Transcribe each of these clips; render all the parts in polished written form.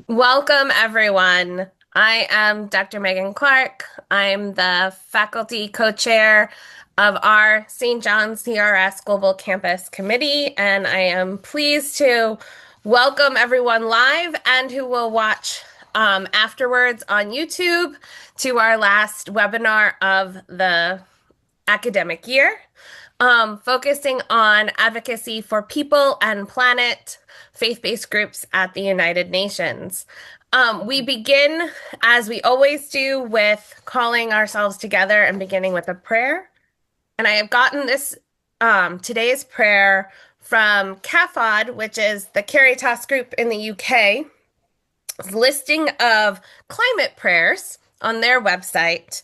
Welcome, everyone. I am Dr. Megan Clark. I'm the faculty co-chair of our St. John's CRS Global Campus Committee, and I am pleased to welcome everyone live and who will watch afterwards on YouTube to our last webinar of the academic year, focusing on advocacy for people and planet, faith-based groups at the United Nations. We begin, as we always do, with calling ourselves together and beginning with a prayer. And I have gotten this today's prayer from CAFOD, which is the Caritas group in the UK, listing of climate prayers on their website,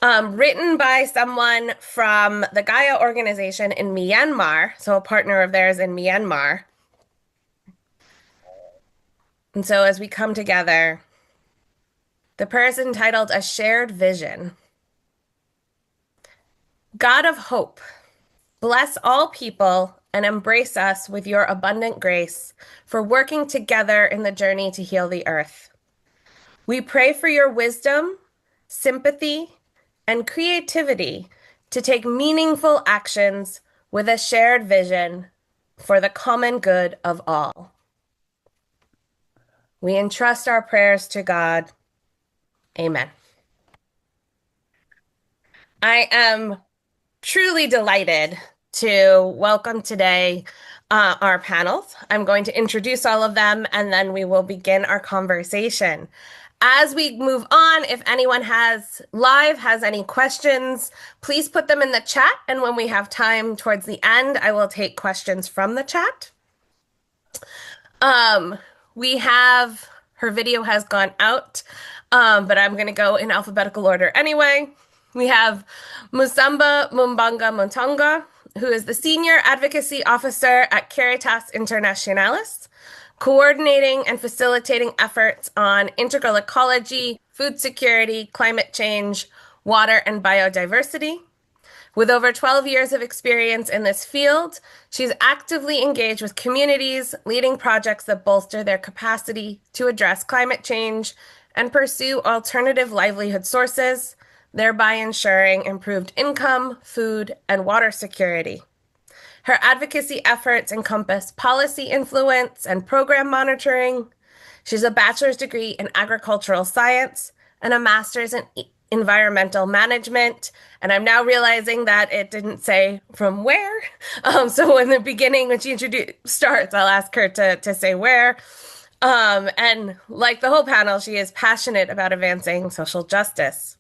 written by someone from the Gaia organization in Myanmar, so a partner of theirs in Myanmar. And so as we come together, the prayer is entitled A Shared Vision. God of hope, bless all people and embrace us with your abundant grace for working together in the journey to heal the earth. We pray for your wisdom, sympathy, and creativity to take meaningful actions with a shared vision for the common good of all. We entrust our prayers to God. Amen. I am truly delighted to welcome today our panels. I'm going to introduce all of them and then we will begin our conversation. As we move on, if anyone has any questions, please put them in the chat. And when we have time towards the end, I will take questions from the chat. Her video has gone out, but I'm going to go in alphabetical order anyway. We have Musamba Mubanga-Mtonga, who is the Senior Advocacy Officer at Caritas Internationalis, coordinating and facilitating efforts on integral ecology, food security, climate change, water, and biodiversity. With over 12 years of experience in this field, she's actively engaged with communities, leading projects that bolster their capacity to address climate change and pursue alternative livelihood sources, thereby ensuring improved income, food, and water security. Her advocacy efforts encompass policy influence and program monitoring. She has a bachelor's degree in agricultural science and a master's in environmental management. And I'm now realizing that it didn't say from where. So in the beginning, when she starts, I'll ask her to say where. And like the whole panel, she is passionate about advancing social justice.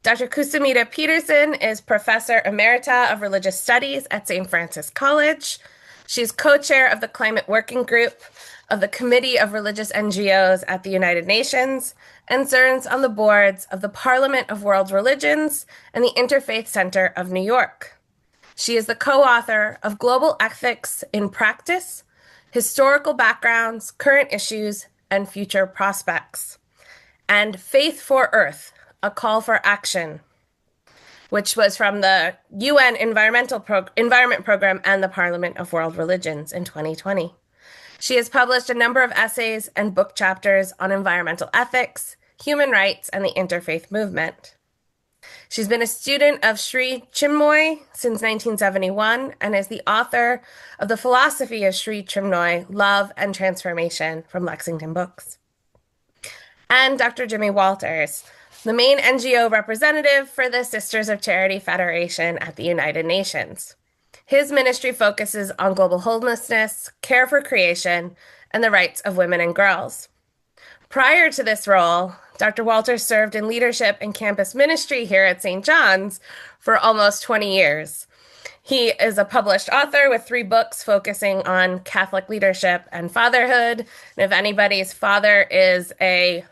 Dr. Kusumita Pederson is Professor Emerita of Religious Studies at St. Francis College. She's co-chair of the Climate Working Group of the Committee of Religious NGOs at the United Nations and serves on the boards of the Parliament of World Religions and the Interfaith Center of New York. She is the co-author of Global Ethics in Practice, Historical Backgrounds, Current Issues, and Future Prospects, and Faith for Earth, A Call for Action, which was from the UN Environment Program and the Parliament of World Religions in 2020. She has published a number of essays and book chapters on environmental ethics, human rights, and the interfaith movement. She's been a student of Sri Chinmoy since 1971 and is the author of The Philosophy of Sri Chinmoy, Love and Transformation from Lexington Books. And Dr. Jimmy Walters, the main NGO representative for the Sisters of Charity Federation at the United Nations. His ministry focuses on global homelessness, care for creation, and the rights of women and girls. Prior to this role, Dr. Walters served in leadership and campus ministry here at St. John's for almost 20 years. He is a published author with 3 books focusing on Catholic leadership and fatherhood. And if anybody's father is a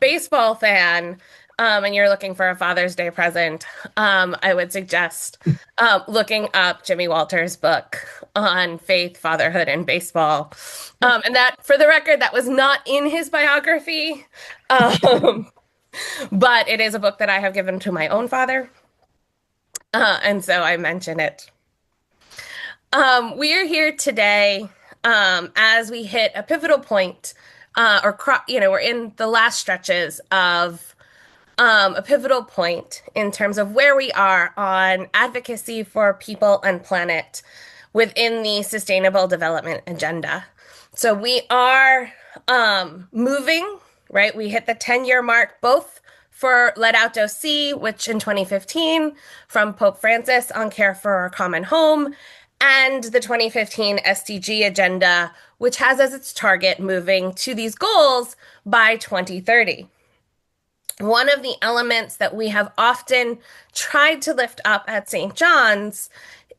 baseball fan, and you're looking for a Father's Day present, I would suggest looking up Jimmy Walters' book on faith, fatherhood, and baseball. And that, for the record, that was not in his biography, but it is a book that I have given to my own father, and so I mention it. We are here today as we hit a pivotal point, we're in the last stretches of a pivotal point in terms of where we are on advocacy for people and planet within the Sustainable Development Agenda. So we are moving, right? We hit the 10-year mark, both for Laudato Si, which in 2015 from Pope Francis on care for a common home, and the 2015 SDG agenda, which has as its target moving to these goals by 2030. One of the elements that we have often tried to lift up at St. John's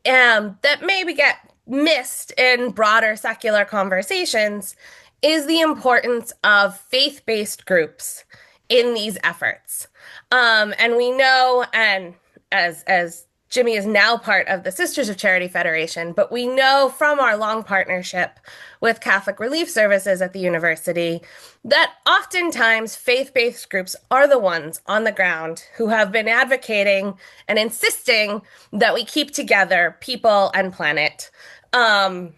that maybe get missed in broader secular conversations is the importance of faith-based groups in these efforts. And we know, and as Jimmy is now part of the Sisters of Charity Federation, but we know from our long partnership with Catholic Relief Services at the university that oftentimes faith-based groups are the ones on the ground who have been advocating and insisting that we keep together people and planet, far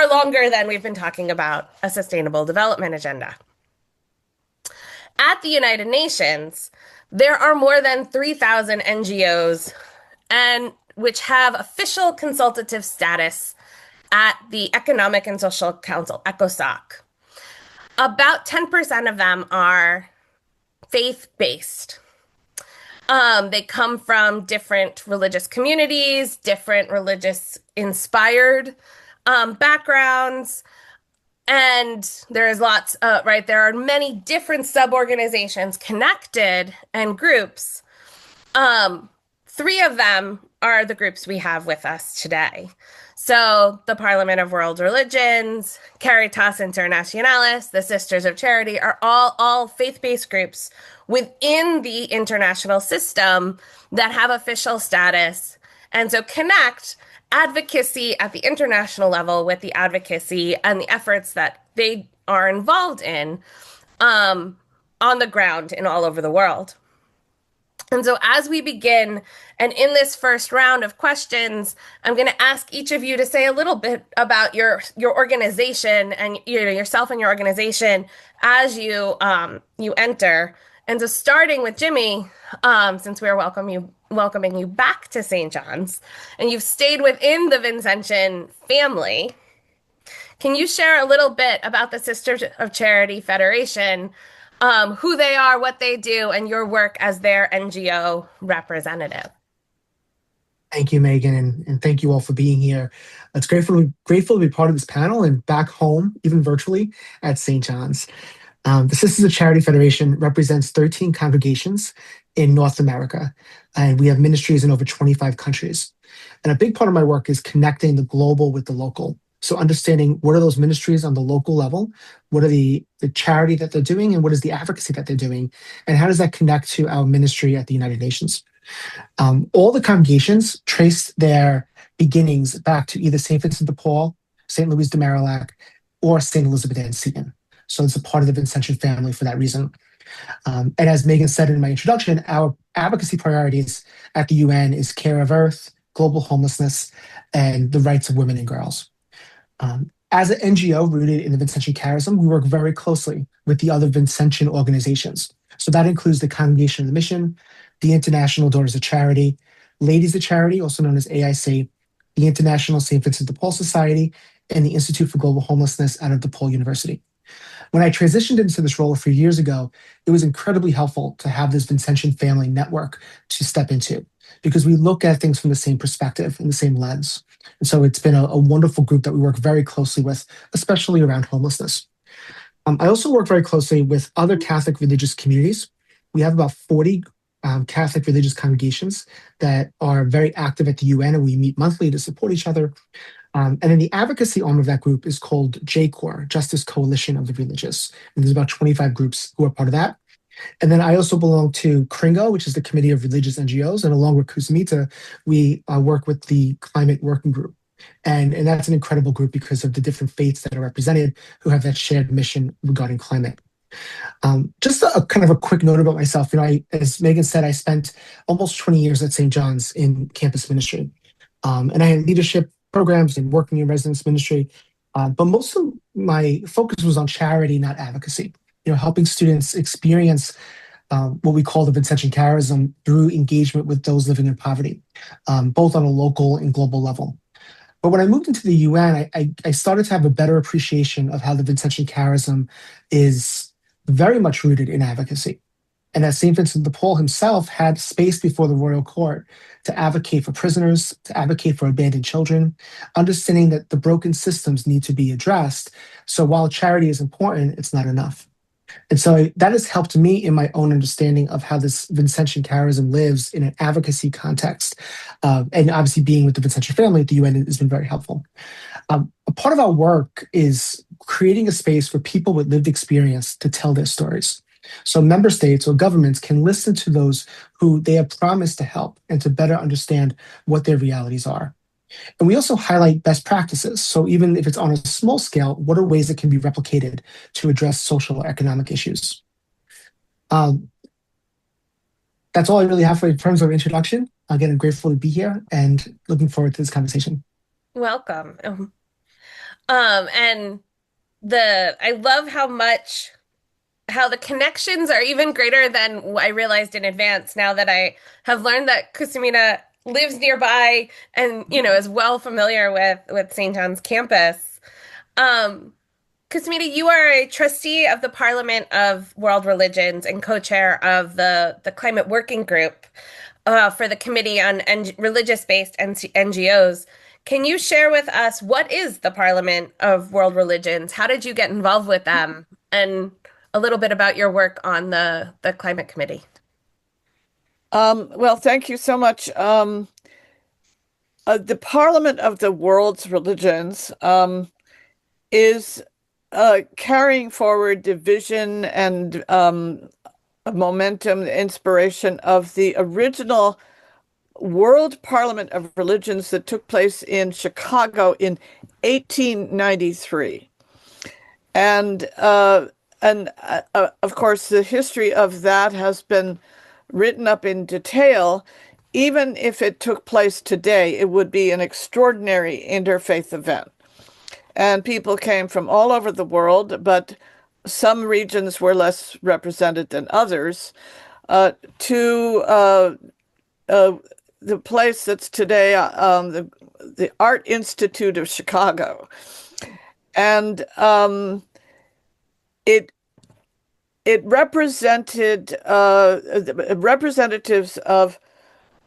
longer than we've been talking about a sustainable development agenda. At the United Nations, there are more than 3,000 NGOs and which have official consultative status at the Economic and Social Council, ECOSOC. About 10% of them are faith-based. They come from different religious communities, different religious-inspired backgrounds, and there is lots, right? There are many different sub-organizations connected and groups. 3 of them are the groups we have with us today. So the Parliament of World Religions, Caritas Internationalis, the Sisters of Charity are all faith-based groups within the international system that have official status. And so connect advocacy at the international level with the advocacy and the efforts that they are involved in on the ground and all over the world. And so as we begin, and in this first round of questions, I'm going to ask each of you to say a little bit about your organization and yourself and your organization as you enter. And so starting with Jimmy, since we are welcoming you back to St. John's, and you've stayed within the Vincentian family, can you share a little bit about the Sisters of Charity Federation, who they are, what they do, and your work as their NGO representative? Thank you, Megan, and thank you all for being here. It's grateful to be part of this panel and back home, even virtually, at St. John's. The Sisters of Charity Federation represents 13 congregations in North America, and we have ministries in over 25 countries. And a big part of my work is connecting the global with the local. So understanding what are those ministries on the local level, what are the charity that they're doing, and what is the advocacy that they're doing, and how does that connect to our ministry at the United Nations? All the congregations trace their beginnings back to either St. Vincent de Paul, St. Louis de Marillac, or St. Elizabeth Ann Seton. So it's a part of the Vincentian family for that reason. And as Megan said in my introduction, our advocacy priorities at the UN is care of Earth, global homelessness, and the rights of women and girls. As an NGO rooted in the Vincentian charism, we work very closely with the other Vincentian organizations. So that includes the Congregation of the Mission, the International Daughters of Charity, Ladies of Charity, also known as AIC, the International St. Vincent de Paul Society, and the Institute for Global Homelessness out of DePaul University. When I transitioned into this role a few years ago, it was incredibly helpful to have this Vincentian family network to step into because we look at things from the same perspective and the same lens. And so it's been a wonderful group that we work very closely with, especially around homelessness. I also work very closely with other Catholic religious communities. We have about 40 Catholic religious congregations that are very active at the UN, and we meet monthly to support each other. And then the advocacy arm of that group is called JCOR, Justice Coalition of the Religious. And there's about 25 groups who are part of that. And then I also belong to CRINGO, which is the Committee of Religious NGOs. And along with Kusumita, we work with the Climate Working Group. And that's an incredible group because of the different faiths that are represented who have that shared mission regarding climate. Just a kind of a quick note about myself. As Megan said, I spent almost 20 years at St. John's in campus ministry. And I had leadership programs and working in residence ministry. But most of my focus was on charity, not advocacy. Helping students experience what we call the Vincentian charism through engagement with those living in poverty, both on a local and global level. But when I moved into the UN, I started to have a better appreciation of how the Vincentian charism is very much rooted in advocacy. And as St. Vincent de Paul himself had space before the royal court to advocate for prisoners, to advocate for abandoned children, understanding that the broken systems need to be addressed. So while charity is important, it's not enough. And so that has helped me in my own understanding of how this Vincentian charism lives in an advocacy context. And obviously, being with the Vincentian family at the UN has been very helpful. A part of our work is creating a space for people with lived experience to tell their stories. So member states or governments can listen to those who they have promised to help and to better understand what their realities are. And we also highlight best practices. So even if it's on a small scale, what are ways that can be replicated to address social or economic issues? That's all I really have for in terms of introduction. Again, I'm grateful to be here and looking forward to this conversation. Welcome. And I love how the connections are even greater than I realized in advance now that I have learned that Kusumita lives nearby and, is well familiar with St. John's campus. Kusumita, you are a trustee of the Parliament of World Religions and co-chair of the Climate Working Group for the Committee on Religious-Based NGOs. Can you share with us what is the Parliament of World Religions? How did you get involved with them? And a little bit about your work on the Climate Committee. Well, thank you so much. The Parliament of the World's Religions is carrying forward the vision and momentum, the inspiration of the original World Parliament of Religions that took place in Chicago in 1893. And of course, the history of that has been written up in detail. Even if it took place today, it would be an extraordinary interfaith event. And people came from all over the world, but some regions were less represented than others, to the place that's today the Art Institute of Chicago. And it represented representatives of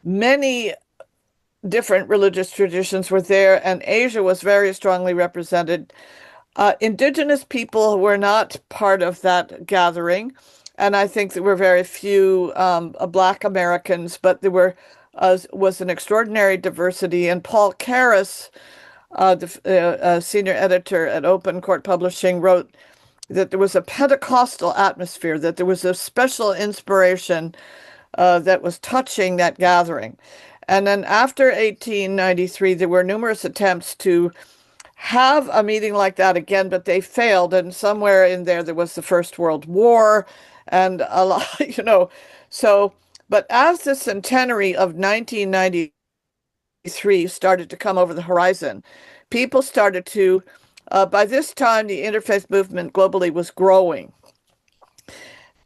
many different religious traditions were there, and Asia was very strongly represented. Indigenous people were not part of that gathering, and I think there were very few Black Americans, but there was an extraordinary diversity. And Paul Karras, the senior editor at Open Court Publishing, wrote that there was a Pentecostal atmosphere, that there was a special inspiration that was touching that gathering. And then after 1893, there were numerous attempts to have a meeting like that again, but they failed. And somewhere in there was the First World War and a lot, So, but as the centenary of 1993 started to come over the horizon, people started to, by this time, the interfaith movement globally was growing.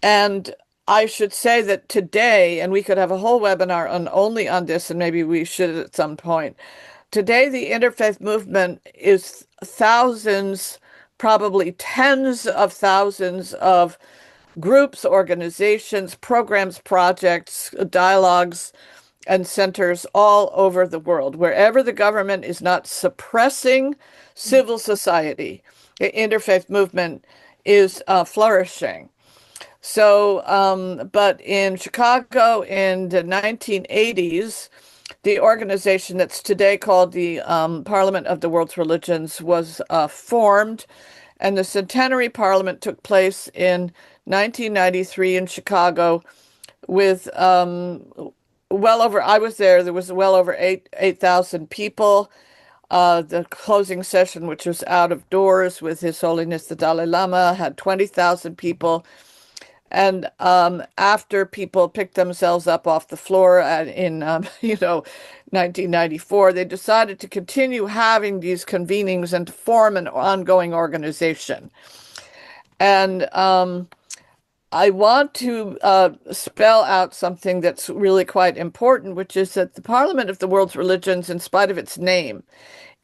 And I should say that today, and we could have a whole webinar only on this, and maybe we should at some point. Today, the interfaith movement is thousands, probably tens of thousands of groups, organizations, programs, projects, dialogues, and centers all over the world. Wherever the government is not suppressing civil society, the interfaith movement is flourishing. So, but in Chicago in the 1980s, the organization that's today called the Parliament of the World's Religions was formed, and the Centenary Parliament took place in 1993 in Chicago with well over, I was there was well over 8,000 people. The closing session, which was out of doors with His Holiness the Dalai Lama, had 20,000 people. And after people picked themselves up off the floor in 1994, they decided to continue having these convenings and to form an ongoing organization. And I want to spell out something that's really quite important, which is that the Parliament of the World's Religions, in spite of its name,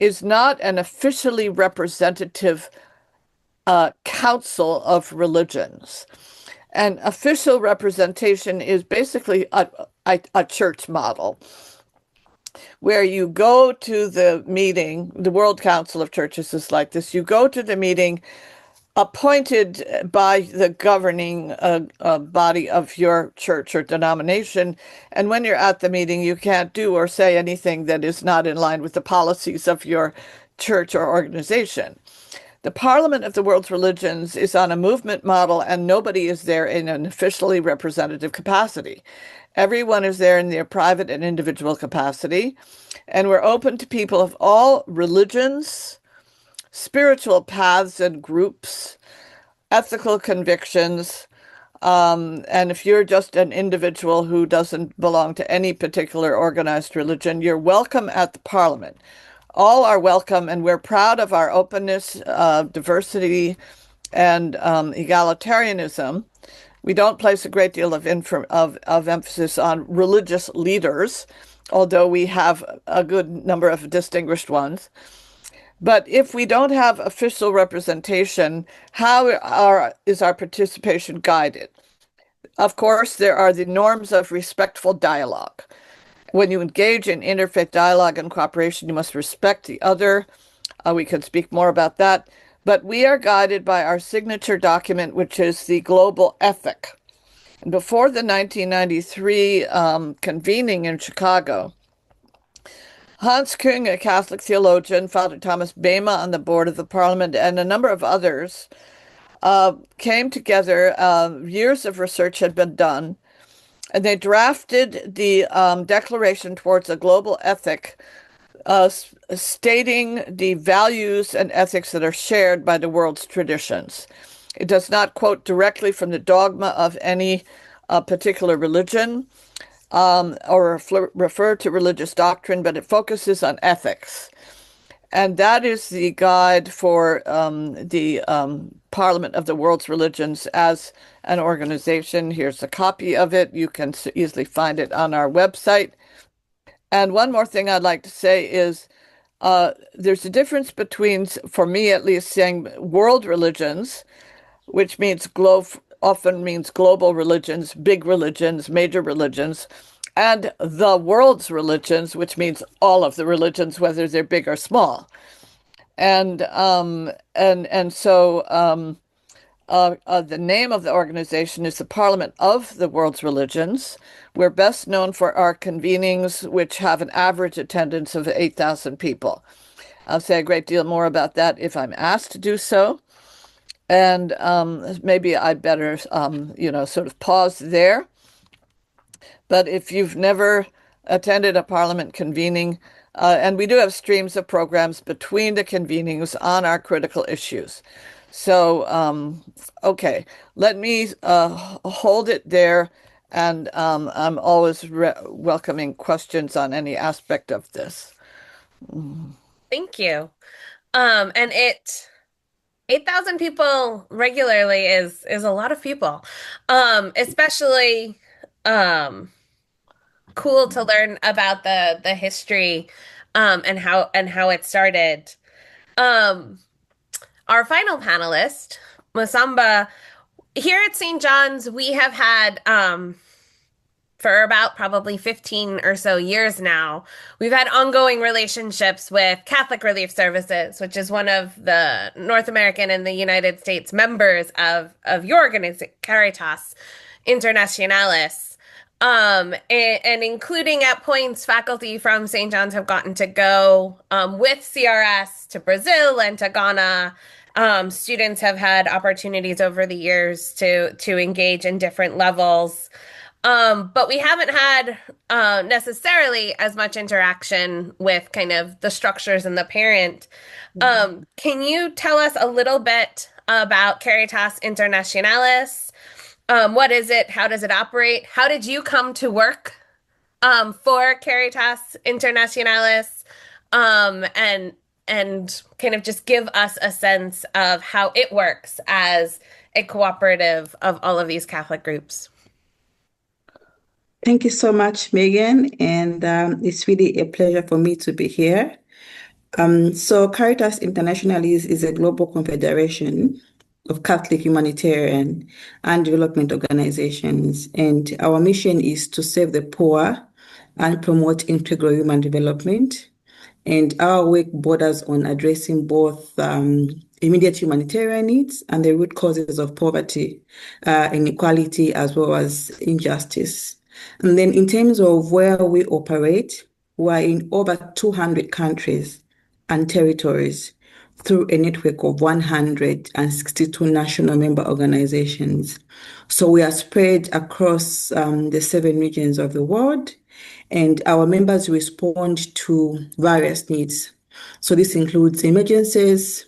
is not an officially representative council of religions. And official representation is basically a church model where you go to the meeting. The World Council of Churches is like this. You go to the meeting appointed by the governing body of your church or denomination. And when you're at the meeting, you can't do or say anything that is not in line with the policies of your church or organization. The Parliament of the World's Religions is on a movement model, and nobody is there in an officially representative capacity. Everyone is there in their private and individual capacity, and we're open to people of all religions, spiritual paths and groups, ethical convictions, and if you're just an individual who doesn't belong to any particular organized religion, you're welcome at the Parliament. All are welcome, and we're proud of our openness, diversity, and egalitarianism. We don't place a great deal of emphasis on religious leaders, although we have a good number of distinguished ones. But if we don't have official representation, how is our participation guided? Of course, there are the norms of respectful dialogue. When you engage in interfaith dialogue and cooperation, you must respect the other. We can speak more about that. But we are guided by our signature document, which is the Global Ethic. And before the 1993 convening in Chicago, Hans Küng, a Catholic theologian, Father Thomas Bema on the board of the Parliament, and a number of others came together. Years of research had been done, and they drafted the Declaration towards a Global Ethic, stating the values and ethics that are shared by the world's traditions. It does not quote directly from the dogma of any particular religion or refer to religious doctrine, but it focuses on ethics. And that is the guide for the Parliament of the World's Religions as an organization. Here's a copy of it. You can easily find it on our website. And one more thing I'd like to say is there's a difference between, for me at least, saying world religions, which means often means global religions, big religions, major religions, and the world's religions, which means all of the religions, whether they're big or small. And so the name of the organization is the Parliament of the World's Religions. We're best known for our convenings, which have an average attendance of 8,000 people. I'll say a great deal more about that if I'm asked to do so. And maybe I'd better, sort of pause there. But if you've never attended a Parliament convening, and we do have streams of programs between the convenings on our critical issues. So, okay, let me hold it there, and I'm always welcoming questions on any aspect of this. Thank you. And 8,000 people regularly is a lot of people. Especially cool to learn about the history and how it started. Our final panelist, Musamba, here at St. John's, we have had for about probably 15 or so years now, we've had ongoing relationships with Catholic Relief Services, which is one of the North American and the United States members of your organization, Caritas, Internationalis. And including at points, faculty from St. John's have gotten to go with CRS to Brazil and to Ghana. Students have had opportunities over the years to engage in different levels. But we haven't had necessarily as much interaction with kind of the structures and the parent. Can you tell us a little bit about Caritas Internationalis What is it? How does it operate? How did you come to work for Caritas Internationalis? And kind of just give us a sense of how it works as a cooperative of all of these Catholic groups. Thank you so much, Megan, and it's really a pleasure for me to be here. So Caritas Internationalis is a global confederation of Catholic humanitarian and development organizations, and our mission is to serve the poor and promote integral human development. And our work borders on addressing both immediate humanitarian needs and the root causes of poverty, inequality, as well as injustice. And then in terms of where we operate, we're in over 200 countries and territories through a network of 162 national member organizations. So we are spread across the 7 regions of the world, and our members respond to various needs. So this includes emergencies,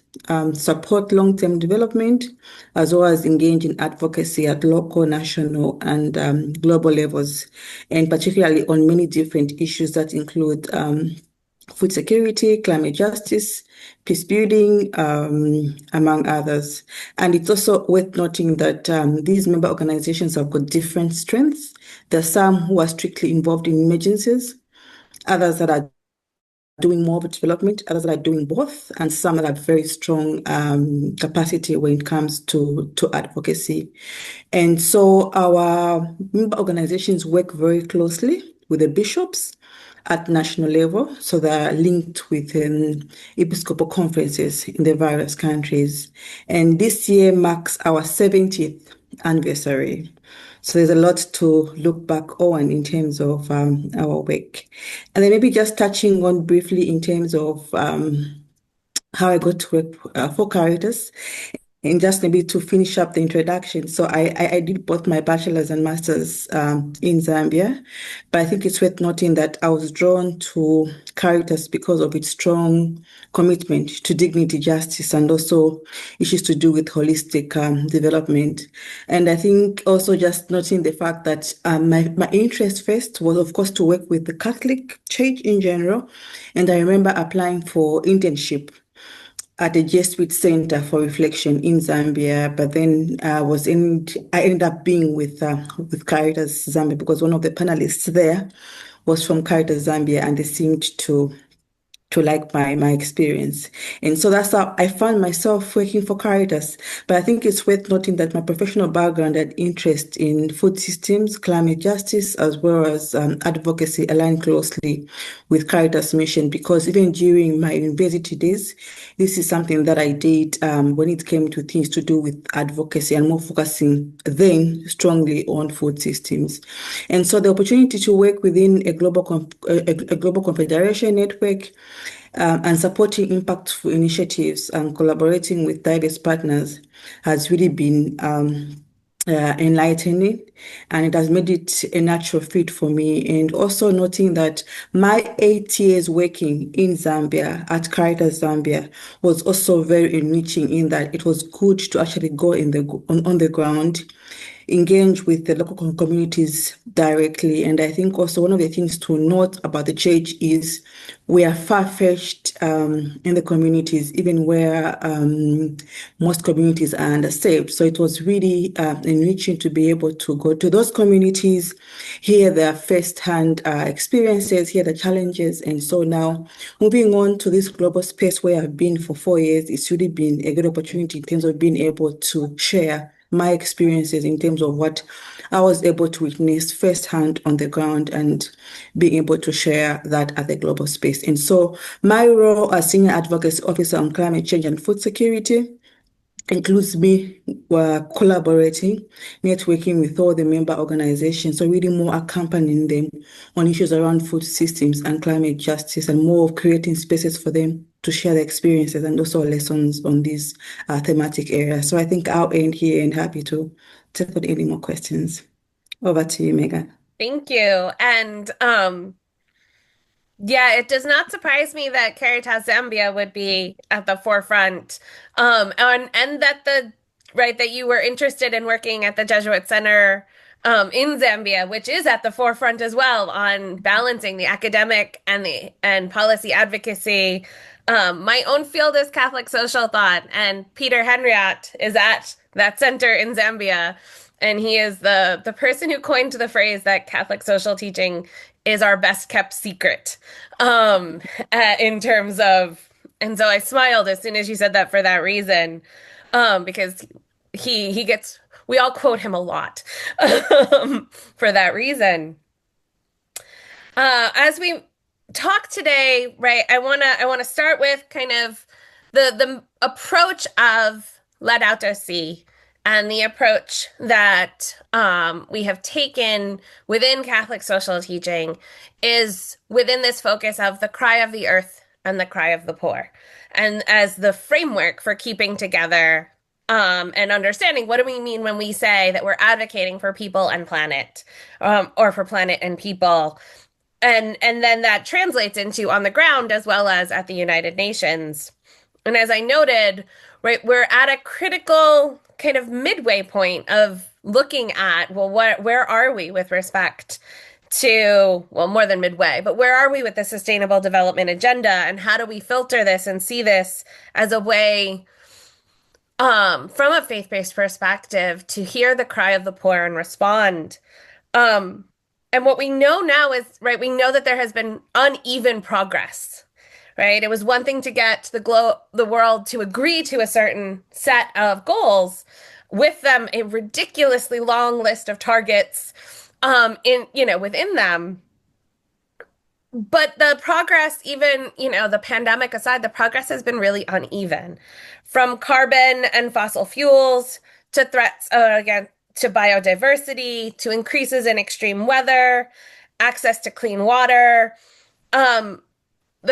support long-term development, as well as engage in advocacy at local, national, and global levels, and particularly on many different issues that include food security, climate justice, peace building, among others. And it's also worth noting that these member organizations have got different strengths. There are some who are strictly involved in emergencies, others that are doing more development, others that are doing both, and some that have very strong capacity when it comes to advocacy. And so our member organizations work very closely with the bishops at national level, so they're linked with episcopal conferences in the various countries. And this year marks our 70th anniversary. So there's a lot to look back on in terms of our work. And then maybe just touching on briefly in terms of how I got to work for Caritas. And just maybe to finish up the introduction, so I did both my bachelor's and master's in Zambia, but I think it's worth noting that I was drawn to Caritas because of its strong commitment to dignity, justice, and also issues to do with holistic development. And I think also just noting the fact that my interest first was, of course, to work with the Catholic Church in general, and I remember applying for internship at the Jesuit Center for Reflection in Zambia, but then I ended up being with Caritas Zambia because one of the panelists there was from Caritas Zambia, and they seemed to like my experience. And so that's how I found myself working for Caritas. But I think it's worth noting that my professional background and interest in food systems, climate justice, as well as advocacy align closely with Caritas' mission, because even during my university days, this is something that I did when it came to things to do with advocacy and more focusing then strongly on food systems. And so the opportunity to work within a global confederation network and supporting impactful initiatives and collaborating with diverse partners has really been enlightening, and it has made it a natural fit for me. And also noting that my 8 years working in Zambia at Caritas Zambia was also very enriching in that it was good to actually go on the ground, engage with the local communities directly. And I think also one of the things to note about the church is we are far-fetched in the communities, even where most communities are underserved. So it was really enriching to be able to go to those communities, hear their first-hand experiences, hear the challenges. And so now moving on to this global space where I've been for 4 years, it's really been a good opportunity in terms of being able to share my experiences in terms of what I was able to witness firsthand on the ground and being able to share that at the global space. And so my role as Senior Advocacy Officer on Climate Change and Food Security includes me collaborating, networking with all the member organizations, so really more accompanying them on issues around food systems and climate justice, and more of creating spaces for them to share their experiences and also lessons on these thematic areas. So I think I'll end here and happy to take on any more questions. Over to you, Megan. Thank you. And yeah, it does not surprise me that Caritas Zambia would be at the forefront, and that the right, that you were interested in working at the Jesuit Center in Zambia, which is at the forefront as well on balancing the academic and policy advocacy. My own field is Catholic social thought, and Peter Henriot is at that center in Zambia, and he is the person who coined the phrase that Catholic social teaching is our best kept secret, in terms of. And so I smiled as soon as you said that for that reason, because he gets, we all quote him a lot for that reason. As we talk today, right, I wanna start with kind of the approach of Laudato Si and the approach that we have taken within Catholic social teaching is within this focus of the cry of the earth and the cry of the poor, and as the framework for keeping together and understanding what do we mean when we say that we're advocating for people and planet, or for planet and people. And then that translates into on the ground as well as at the United Nations. And as I noted, right, we're at a critical kind of midway point of looking at, well, where are we with respect to, well, more than midway, but where are we with the Sustainable Development Agenda, and how do we filter this and see this as a way, from a faith-based perspective, to hear the cry of the poor and respond. And what we know now is, right, we know that there has been uneven progress, right? It was one thing to get the world to agree to a certain set of goals, with them a ridiculously long list of targets within them. But the progress, even, the pandemic aside, the progress has been really uneven. From carbon and fossil fuels to threats, again, to biodiversity, to increases in extreme weather, access to clean water. The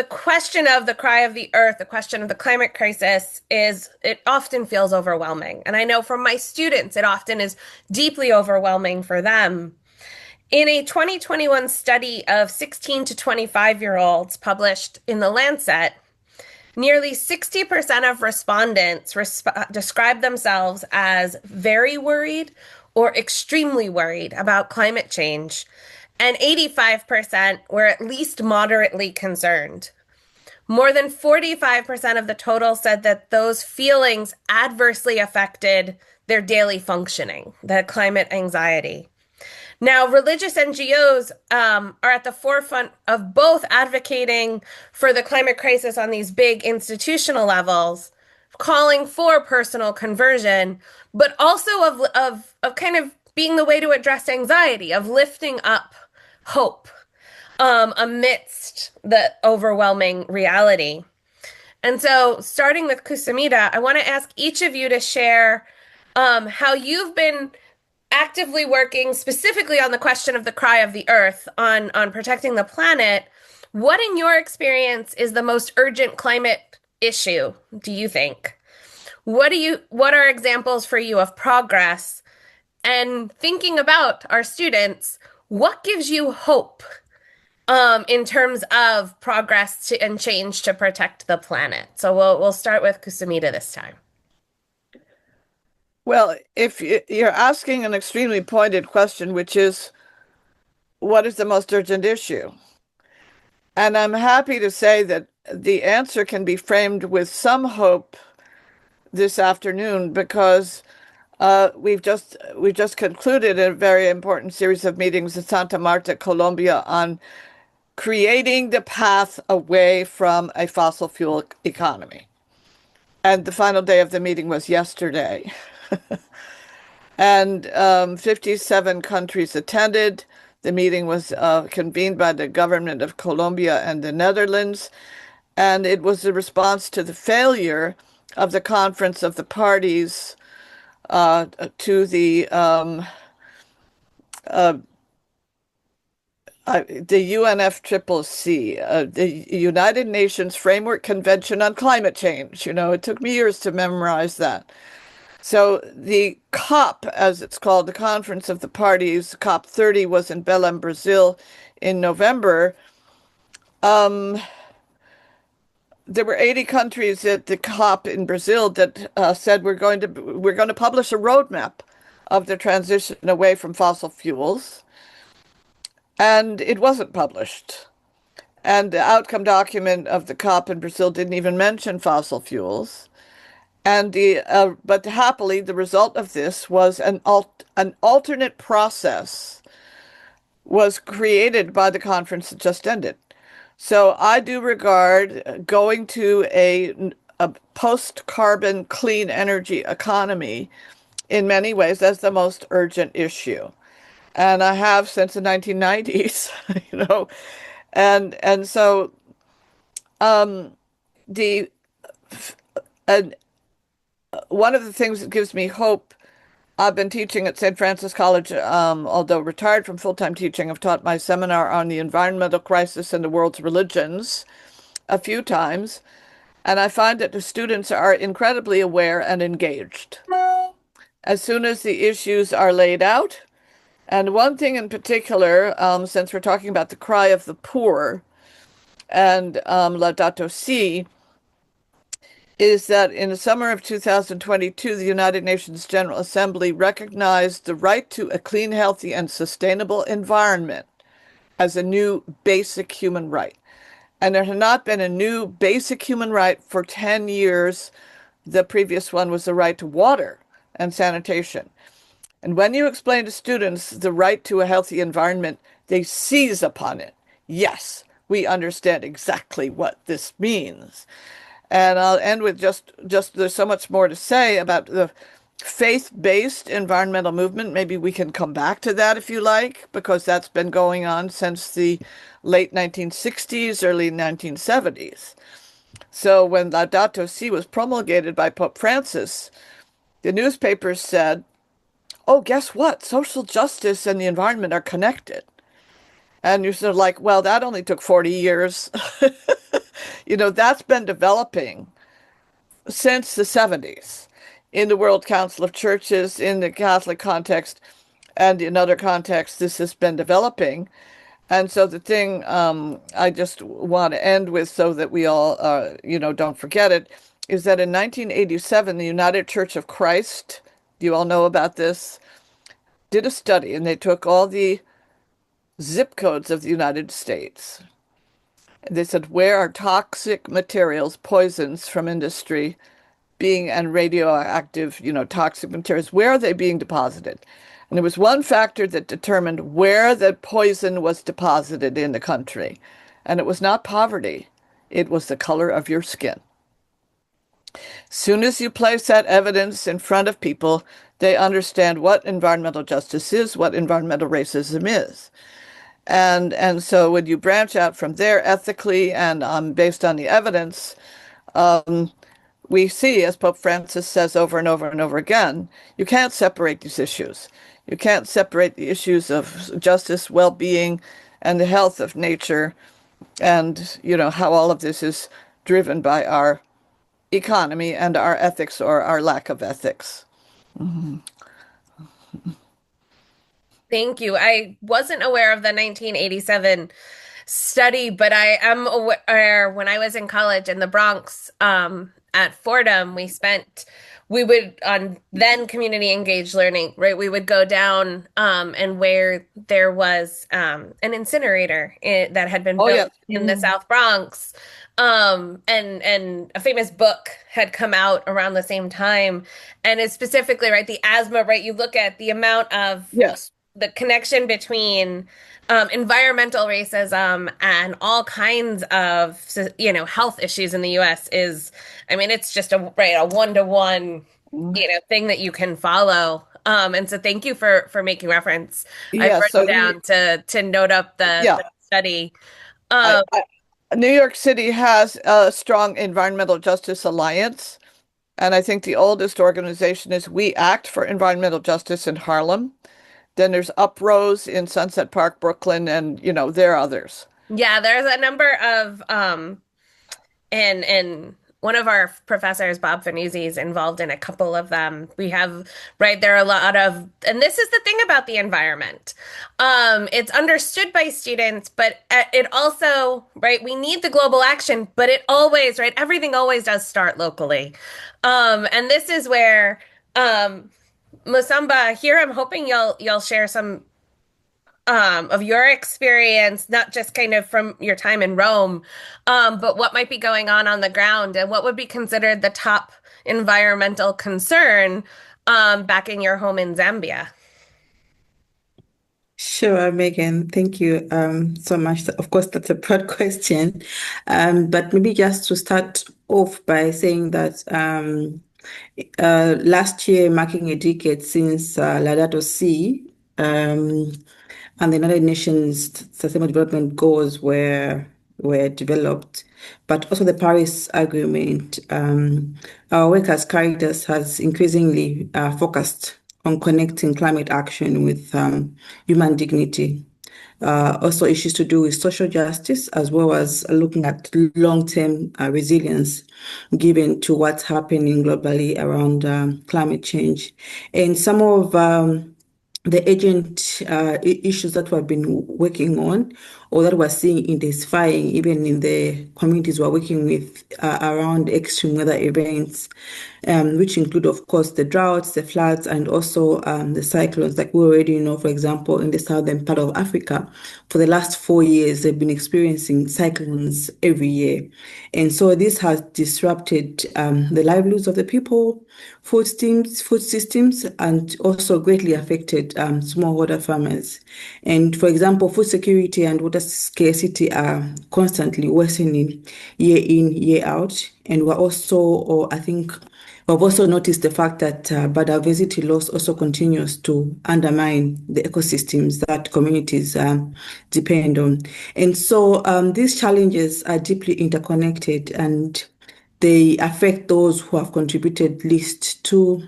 question of the cry of the earth, the question of the climate crisis it often feels overwhelming. And I know from my students, it often is deeply overwhelming for them. In a 2021 study of 16 to 25-year-olds published in The Lancet, nearly 60% of respondents described themselves as very worried or extremely worried about climate change, and 85% were at least moderately concerned. More than 45% of the total said that those feelings adversely affected their daily functioning, the climate anxiety. Now, religious NGOs are at the forefront of both advocating for the climate crisis on these big institutional levels, calling for personal conversion, but also of kind of being the way to address anxiety, of lifting up hope amidst the overwhelming reality. And so, starting with Kusumita, I want to ask each of you to share how you've been actively working specifically on the question of the cry of the earth, on protecting the planet. What, in your experience, is the most urgent climate issue, do you think? What are examples for you of progress? And thinking about our students, what gives you hope in terms of progress and change to protect the planet? So we'll start with Kusumita this time. Well, if you're asking an extremely pointed question, which is, what is the most urgent issue? And I'm happy to say that the answer can be framed with some hope this afternoon, because we've just concluded a very important series of meetings in Santa Marta, Colombia, on creating the path away from a fossil fuel economy. And the final day of the meeting was yesterday. And 57 countries attended. The meeting was convened by the government of Colombia and the Netherlands, and it was a response to the failure of the Conference of the Parties to the UNFCCC, the United Nations Framework Convention on Climate Change. It took me years to memorize that. So the COP, as it's called, the Conference of the Parties, COP 30, was in Belém, Brazil in November. there were 80 countries at the COP in Brazil that said we're going to publish a roadmap of the transition away from fossil fuels, and it wasn't published. And the outcome document of the COP in Brazil didn't even mention fossil fuels. And but happily, the result of this was an alternate process was created by the conference that just ended. So I do regard going to a post-carbon clean energy economy in many ways as the most urgent issue. And I have since the 1990s, you know. And so the and one of the things that gives me hope, I've been teaching at St. Francis College, although retired from full-time teaching. I've taught my seminar on the environmental crisis and the world's religions a few times, and I find that the students are incredibly aware and engaged as soon as the issues are laid out. And one thing in particular, since we're talking about the cry of the poor and Laudato Si, is that in the summer of 2022, the United Nations General Assembly recognized the right to a clean, healthy, and sustainable environment as a new basic human right. And there had not been a new basic human right for 10 years. The previous one was the right to water and sanitation. And when you explain to students the right to a healthy environment, they seize upon it. Yes, we understand exactly what this means. And I'll end with just there's so much more to say about the faith-based environmental movement. Maybe we can come back to that if you like, because that's been going on since the late 1960s, early 1970s. So when Laudato Si was promulgated by Pope Francis, the newspapers said, oh, guess what? Social justice and the environment are connected. And you're sort of like, well, that only took 40 years. You know, that's been developing since the 70s in the World Council of Churches, in the Catholic context, and in other contexts, this has been developing. And so the thing I just want to end with so that we all, don't forget it, is that in 1987, the United Church of Christ, do you all know about this, did a study, and they took all the zip codes of the United States. They said, where are toxic materials, poisons from industry and radioactive, toxic materials, where are they being deposited? And there was one factor that determined where the poison was deposited in the country. And it was not poverty. It was the color of your skin. Soon as you place that evidence in front of people, they understand what environmental justice is, what environmental racism is. And so when you branch out from there ethically and based on the evidence, we see, as Pope Francis says over and over and over again, you can't separate these issues. You can't separate the issues of justice, well-being, and the health of nature, and how all of this is driven by our economy and our ethics or our lack of ethics. Mm-hmm. Thank you. I wasn't aware of the 1987 study, but I am aware when I was in college in the Bronx, at Fordham, we would on then community engaged learning, right? We would go down and where there was an incinerator that had been built in the South Bronx. And a famous book had come out around the same time, and it's specifically, right, the asthma, right? You look at the amount of the connection between environmental racism and all kinds of health issues in the US is, I mean, it's just a one-to-one thing that you can follow. And so thank you for making reference. I've written down to note up the study. New York City has a strong environmental justice alliance, and I think the oldest organization is We Act for Environmental Justice in Harlem. Then there's Uprose in Sunset Park, Brooklyn, and there are others. Yeah, there's a number of in one of our professors, Bob Fanuzzi, is involved in a couple of them. We have, right, there are a lot of, and this is the thing about the environment. It's understood by students, but it also, right, we need the global action, but it always, right, everything always does start locally. And this is where, Musamba, here I'm hoping you'll share some of your experience, not just kind of from your time in Rome, but what might be going on the ground and what would be considered the top environmental concern back in your home in Zambia. Sure, Megan. Thank you so much. Of course, that's a broad question. But maybe just to start off by saying that last year, marking a decade since Laudato Si, and the United Nations Sustainable Development Goals were developed, but also the Paris Agreement. Our work as Caritas has increasingly focused on connecting climate action with human dignity. Also issues to do with social justice, as well as looking at long-term resilience given to what's happening globally around climate change. And some of the urgent issues that we've been working on, or that we're seeing intensifying even in the communities we're working with around extreme weather events, which include, of course, the droughts, the floods, and also the cyclones. Like we already know, for example, in the southern part of Africa, for the last 4 years, they've been experiencing cyclones every year. And so this has disrupted the livelihoods of the people, food systems, and also greatly affected smallholder farmers. And for example, food security and water scarcity are constantly worsening year in, year out. And we're also, or I think, we've also noticed the fact that biodiversity loss also continues to undermine the ecosystems that communities depend on. And so these challenges are deeply interconnected, and they affect those who have contributed least to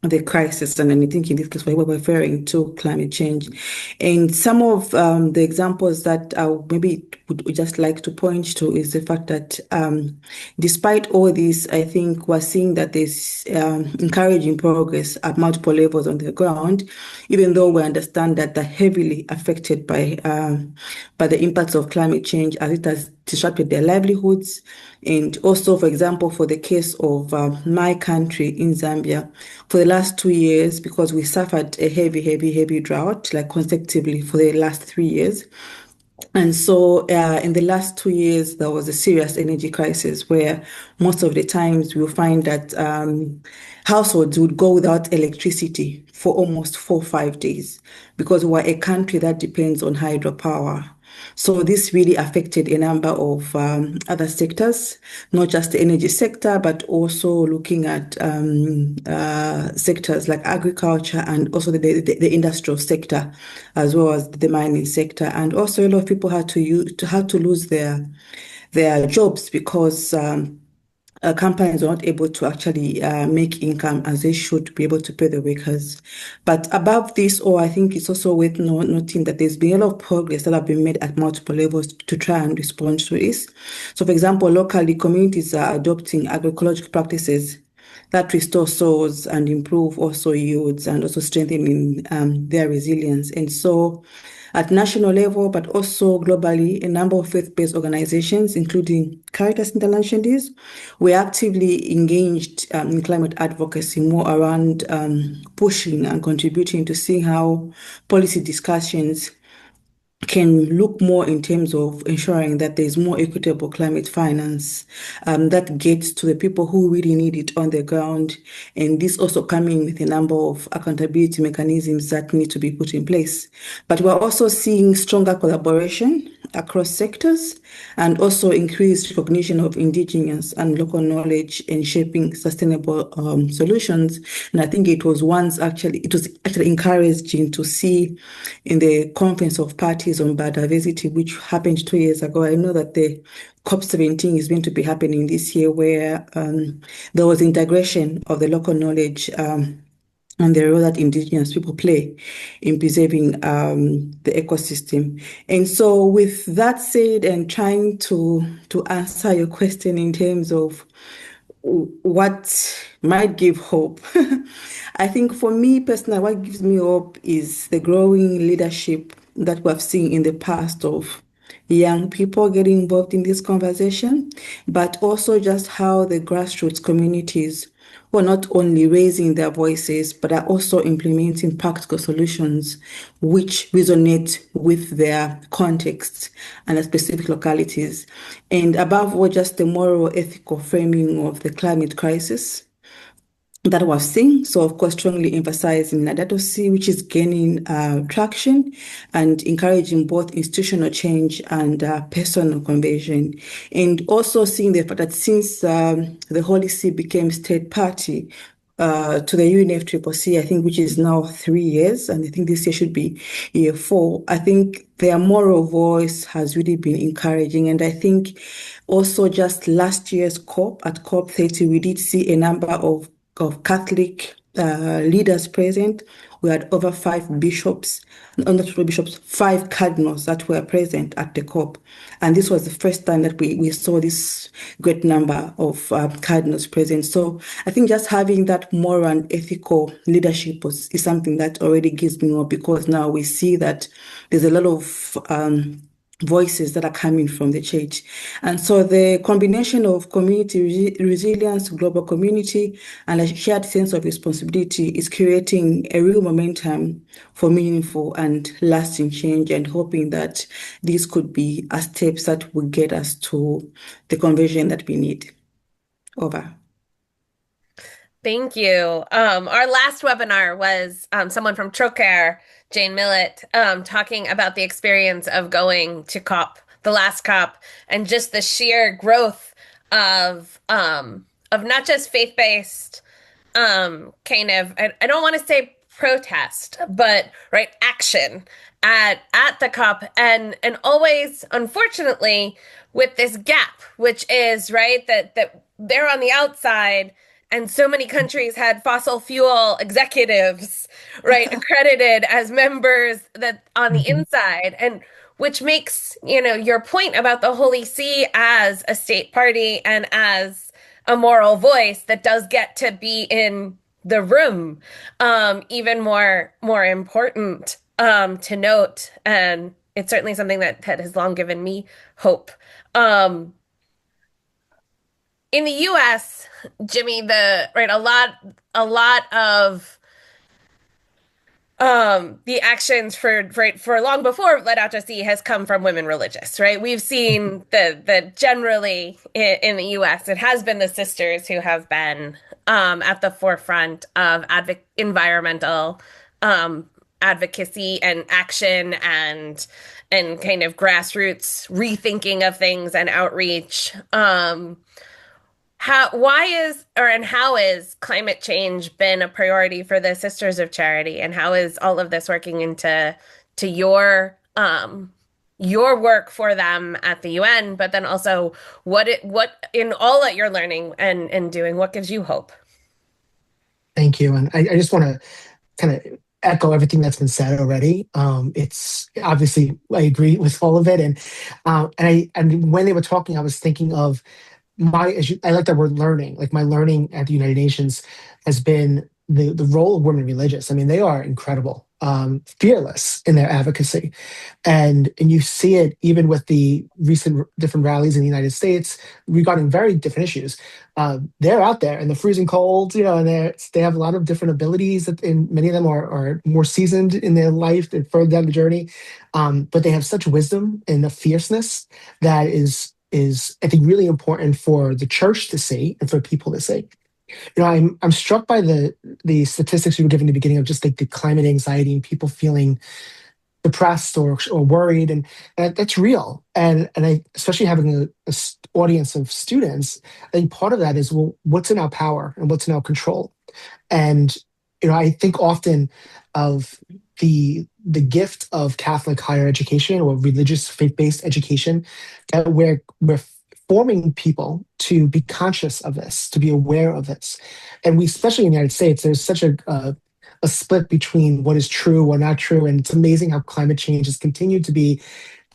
the crisis, and I think in this case we're referring to climate change. And some of the examples that I maybe would just like to point to is the fact that despite all this, I think we're seeing that there's encouraging progress at multiple levels on the ground, even though we understand that they're heavily affected by the impacts of climate change as it has disrupted their livelihoods. And also, for example, for the case of my country in Zambia, for the last 2 years, because we suffered a heavy drought, like consecutively for the last 3 years. And so in the last 2 years, there was a serious energy crisis where most of the times we'll find that households would go without electricity for almost 4 or 5 days, because we're a country that depends on hydropower. So this really affected a number of other sectors, not just the energy sector, but also looking at sectors like agriculture and also the industrial sector, as well as the mining sector. And also a lot of people had to lose their jobs because companies are not able to actually make income as they should be able to pay the workers. But above this, I think it's also worth noting that there's been a lot of progress that have been made at multiple levels to try and respond to this. So, for example, locally, communities are adopting agroecological practices that restore soils and improve also yields and also strengthening their resilience. And so at national level, but also globally, a number of faith-based organizations, including Caritas Internationalis, were actively engaged in climate advocacy, more around pushing and contributing to see how policy discussions can look more in terms of ensuring that there's more equitable climate finance that gets to the people who really need it on the ground. And this also coming with a number of accountability mechanisms that need to be put in place. But we're also seeing stronger collaboration across sectors and also increased recognition of indigenous and local knowledge in shaping sustainable solutions. And I think it was actually encouraging to see in the Conference of Parties on Biodiversity, which happened 2 years ago. I know that the COP17 is going to be happening this year, where there was integration of the local knowledge and the role that indigenous people play in preserving the ecosystem. And so with that said, and trying to answer your question in terms of what might give hope, I think for me personally, what gives me hope is the growing leadership that we've seen in the past of young people getting involved in this conversation, but also just how the grassroots communities who are not only raising their voices, but are also implementing practical solutions which resonate with their contexts and their specific localities. And above all, just the moral, ethical framing of the climate crisis that we're seeing. So, of course, strongly emphasizing advocacy, which is gaining traction and encouraging both institutional change and personal conversion. And also seeing the fact that since the Holy See became state party, to the UNFCCC, I think, which is now 3 years, and I think this year should be year 4. I think their moral voice has really been encouraging, and I think also just last year's COP, at COP 30, we did see a number of Catholic leaders present. We had over 5 bishops, not 2 bishops, 5 cardinals that were present at the COP. And this was the first time that we saw this great number of cardinals present. So I think just having that moral and ethical leadership is something that already gives me hope, because now we see that there's a lot of voices that are coming from the church. And so the combination of community resilience, global community, and a shared sense of responsibility is creating a real momentum for meaningful and lasting change, and hoping that these could be steps that will get us to the conversion that we need. Over. Thank you. Our last webinar was someone from Trocare, Jane Millett, talking about the experience of going to COP, the last COP, and just the sheer growth of not just faith-based kind of, I don't want to say protest, but right, action at the COP, and always, unfortunately, with this gap, which is right that they're on the outside. And so many countries had fossil fuel executives, right, accredited as members that on the inside, and which makes, your point about the Holy See as a state party and as a moral voice that does get to be in the room, even more important to note. And it's certainly something that has long given me hope. In the U.S., Jimmy, a lot of the actions for long before Let Out to Sea has come from women religious, right? We've seen the generally in the U.S. it has been the sisters who have been at the forefront of environmental advocacy and action and kind of grassroots rethinking of things and outreach. How is climate change been a priority for the Sisters of Charity, and how is all of this working into your work for them at the UN, but then also what in all that you're learning and doing, what gives you hope? Thank you. And I just want to kind of echo everything that's been said already. It's obviously, I agree with all of it. And when they were talking, I was thinking of I like that word learning. Like, my learning at the United Nations has been the role of women religious. I mean, they are incredible, fearless in their advocacy. And you see it even with the recent different rallies in the United States regarding very different issues. They're out there in the freezing cold, and they have a lot of different abilities, and many of them are more seasoned in their life and further down the journey. But they have such wisdom and a fierceness that is I think really important for the church to see and for people to see. I'm struck by the statistics you were giving at the beginning of just like the climate anxiety and people feeling depressed or worried, and that's real. And I, especially having a audience of students, I think part of that is, well, what's in our power and what's in our control. And I think often of the gift of Catholic higher education or religious faith-based education, that we're forming people to be conscious of this, to be aware of this. And we, especially in the United States, there's such a a split between what is true or not true. And it's amazing how climate change has continued to be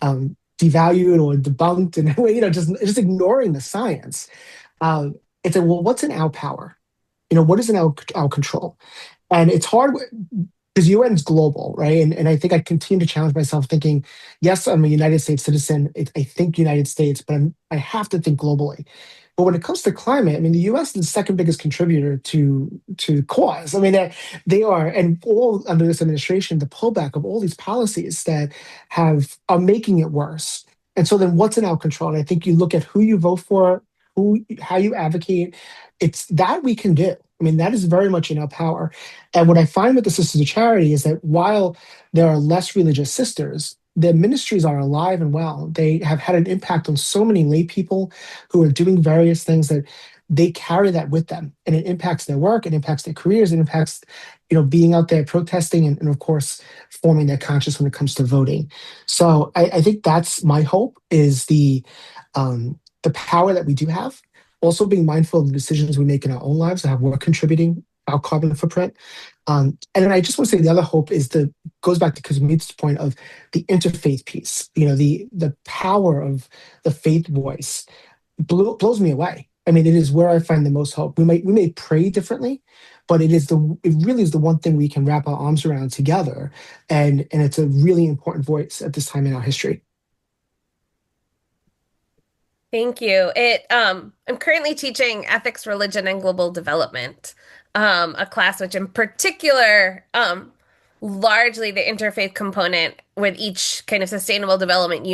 devalued or debunked, and just ignoring the science. It's well, what's in our power? What is in our control? And it's hard because UN is global, right? And I think I continue to challenge myself, thinking, yes, I'm a United States citizen. I think United States, but I have to think globally. But when it comes to climate, I mean, the U.S. is the second biggest contributor to cause. I mean, they are, and all under this administration, the pullback of all these policies that are making it worse. And so then, what's in our control? And I think you look at who you vote for, how you advocate. It's that we can do. I mean, that is very much in our power. And what I find with the Sisters of Charity is that while there are less religious sisters, their ministries are alive and well. They have had an impact on so many lay people who are doing various things that they carry that with them. And it impacts their work, it impacts their careers, it impacts, being out there protesting and of course, forming their conscience when it comes to voting. So I think that's my hope is the power that we do have. Also being mindful of the decisions we make in our own lives and how we're contributing our carbon footprint. And then I just want to say the other hope goes back to Kusumita's point of the interfaith piece. The power of the faith voice blows me away. I mean, it is where I find the most hope. We may pray differently, but it really is the one thing we can wrap our arms around together, and it's a really important voice at this time in our history. Thank you. I'm currently teaching ethics, religion, and global development, a class which in particular, largely the interfaith component with each kind of sustainable development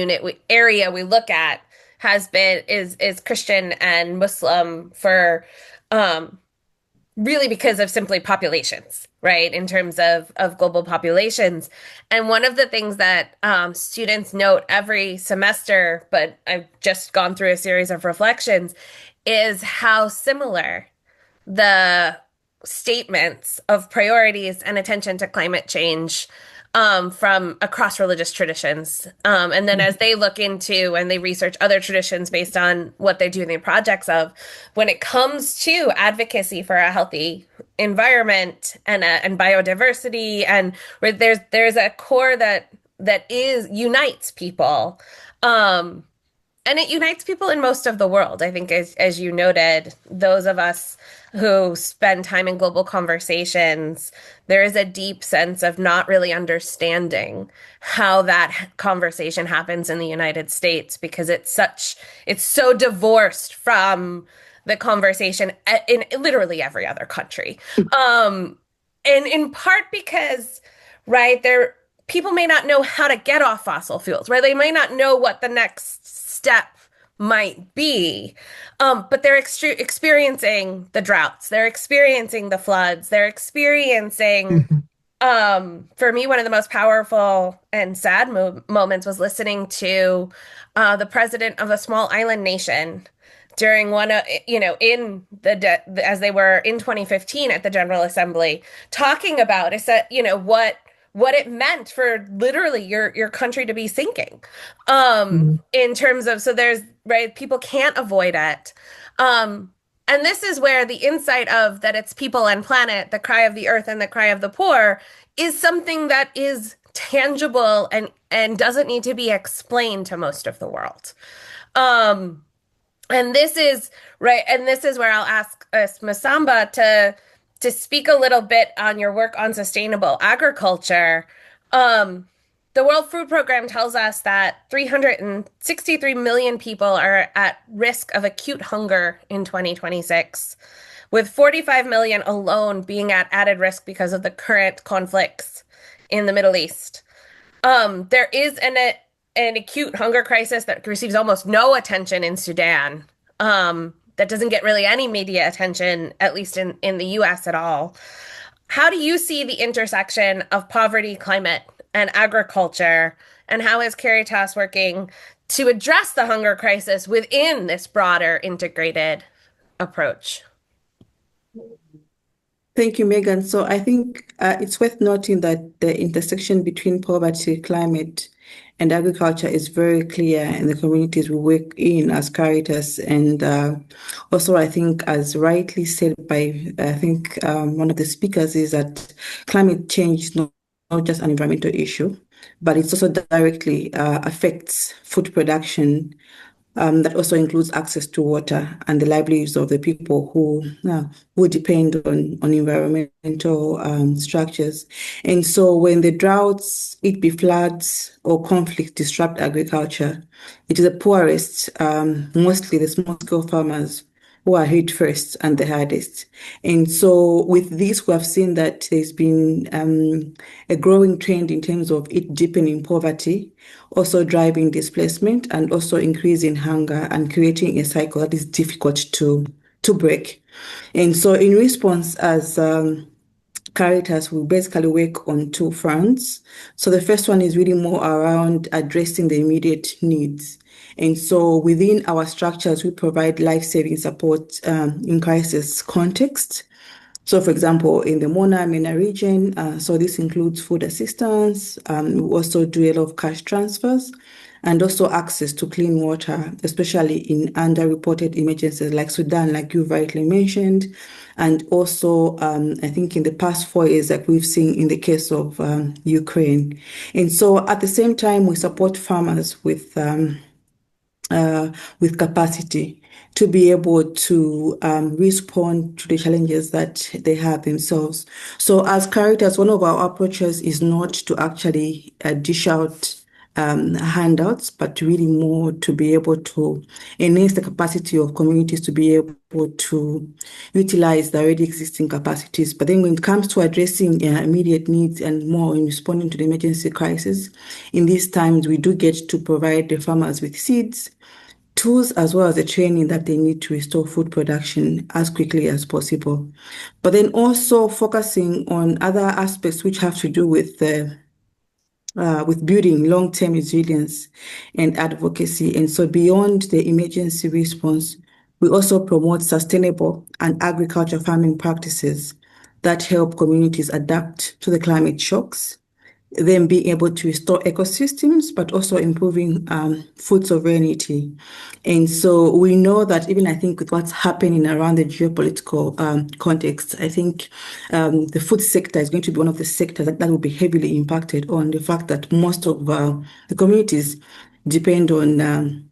area we look at is Christian and Muslim for really because of simply populations, right? In terms of global populations. And one of the things that students note every semester, but I've just gone through a series of reflections, is how similar the statements of priorities and attention to climate change from across religious traditions. And then as they look into and they research other traditions based on what they're doing projects of, when it comes to advocacy for a healthy environment and biodiversity, and where there's a core that unites people. And it unites people in most of the world. I think, as you noted, those of us who spend time in global conversations, there is a deep sense of not really understanding how that conversation happens in the United States, because it's so divorced from the conversation in literally every other country. And in part because, right, people may not know how to get off fossil fuels, right? They may not know what the next step might be, but they're experiencing the droughts, they're experiencing the floods, they're experiencing, for me, one of the most powerful and sad moments was listening to the president of a small island nation during one of, in as they were in 2015 at the General Assembly, talking about what it meant for literally your country to be sinking, in terms of, so there's, right, people can't avoid it. And this is where the insight of that it's people and planet, the cry of the earth and the cry of the poor, is something that is tangible and doesn't need to be explained to most of the world. And this is right, and this is where I'll ask Musamba to speak a little bit on your work on sustainable agriculture. The World Food Program tells us that 363 million people are at risk of acute hunger in 2026, with 45 million alone being at added risk because of the current conflicts in the Middle East. There is an acute hunger crisis that receives almost no attention in Sudan. That doesn't get really any media attention, at least in the US at all. How do you see the intersection of poverty, climate, and agriculture, and how is Caritas working to address the hunger crisis within this broader integrated approach? Thank you, Megan. So I think it's worth noting that the intersection between poverty, climate, And agriculture is very clear in the communities we work in as Caritas. And also, I think, as rightly said by, I think, one of the speakers, is that climate change is not just an environmental issue, but it also directly affects food production. That also includes access to water and the livelihoods of the people who depend on environmental structures. And so when the droughts, it be floods or conflict disrupt agriculture, it is the poorest, mostly the small-scale farmers, who are hit first and the hardest. And so with this, we have seen that there's been a growing trend in terms of it deepening poverty, also driving displacement, and also increasing hunger and creating a cycle that is difficult to break. And so in response, as Caritas, we basically work on two fronts. So the first one is really more around addressing the immediate needs. And so within our structures, we provide life-saving support in crisis context. So, for example, in the Mona-Mena region, so this includes food assistance. We also do a lot of cash transfers and also access to clean water, especially in underreported emergencies like Sudan, like you rightly mentioned. And also, I think in the past 4 years, like we've seen in the case of Ukraine. And so at the same time, we support farmers with capacity to be able to respond to the challenges that they have themselves. So as Caritas, one of our approaches is not to actually dish out handouts, but really more to be able to enhance the capacity of communities to be able to utilize the already existing capacities. But then when it comes to addressing immediate needs and more in responding to the emergency crisis, in these times, we do get to provide the farmers with seeds, tools, as well as the training that they need to restore food production as quickly as possible. But then also focusing on other aspects which have to do with building long-term resilience and advocacy. And so beyond the emergency response, we also promote sustainable and agriculture farming practices that help communities adapt to the climate shocks, then being able to restore ecosystems, but also improving food sovereignty. And so we know that even I think with what's happening around the geopolitical context, I think the food sector is going to be one of the sectors that will be heavily impacted on the fact that most of the communities depend on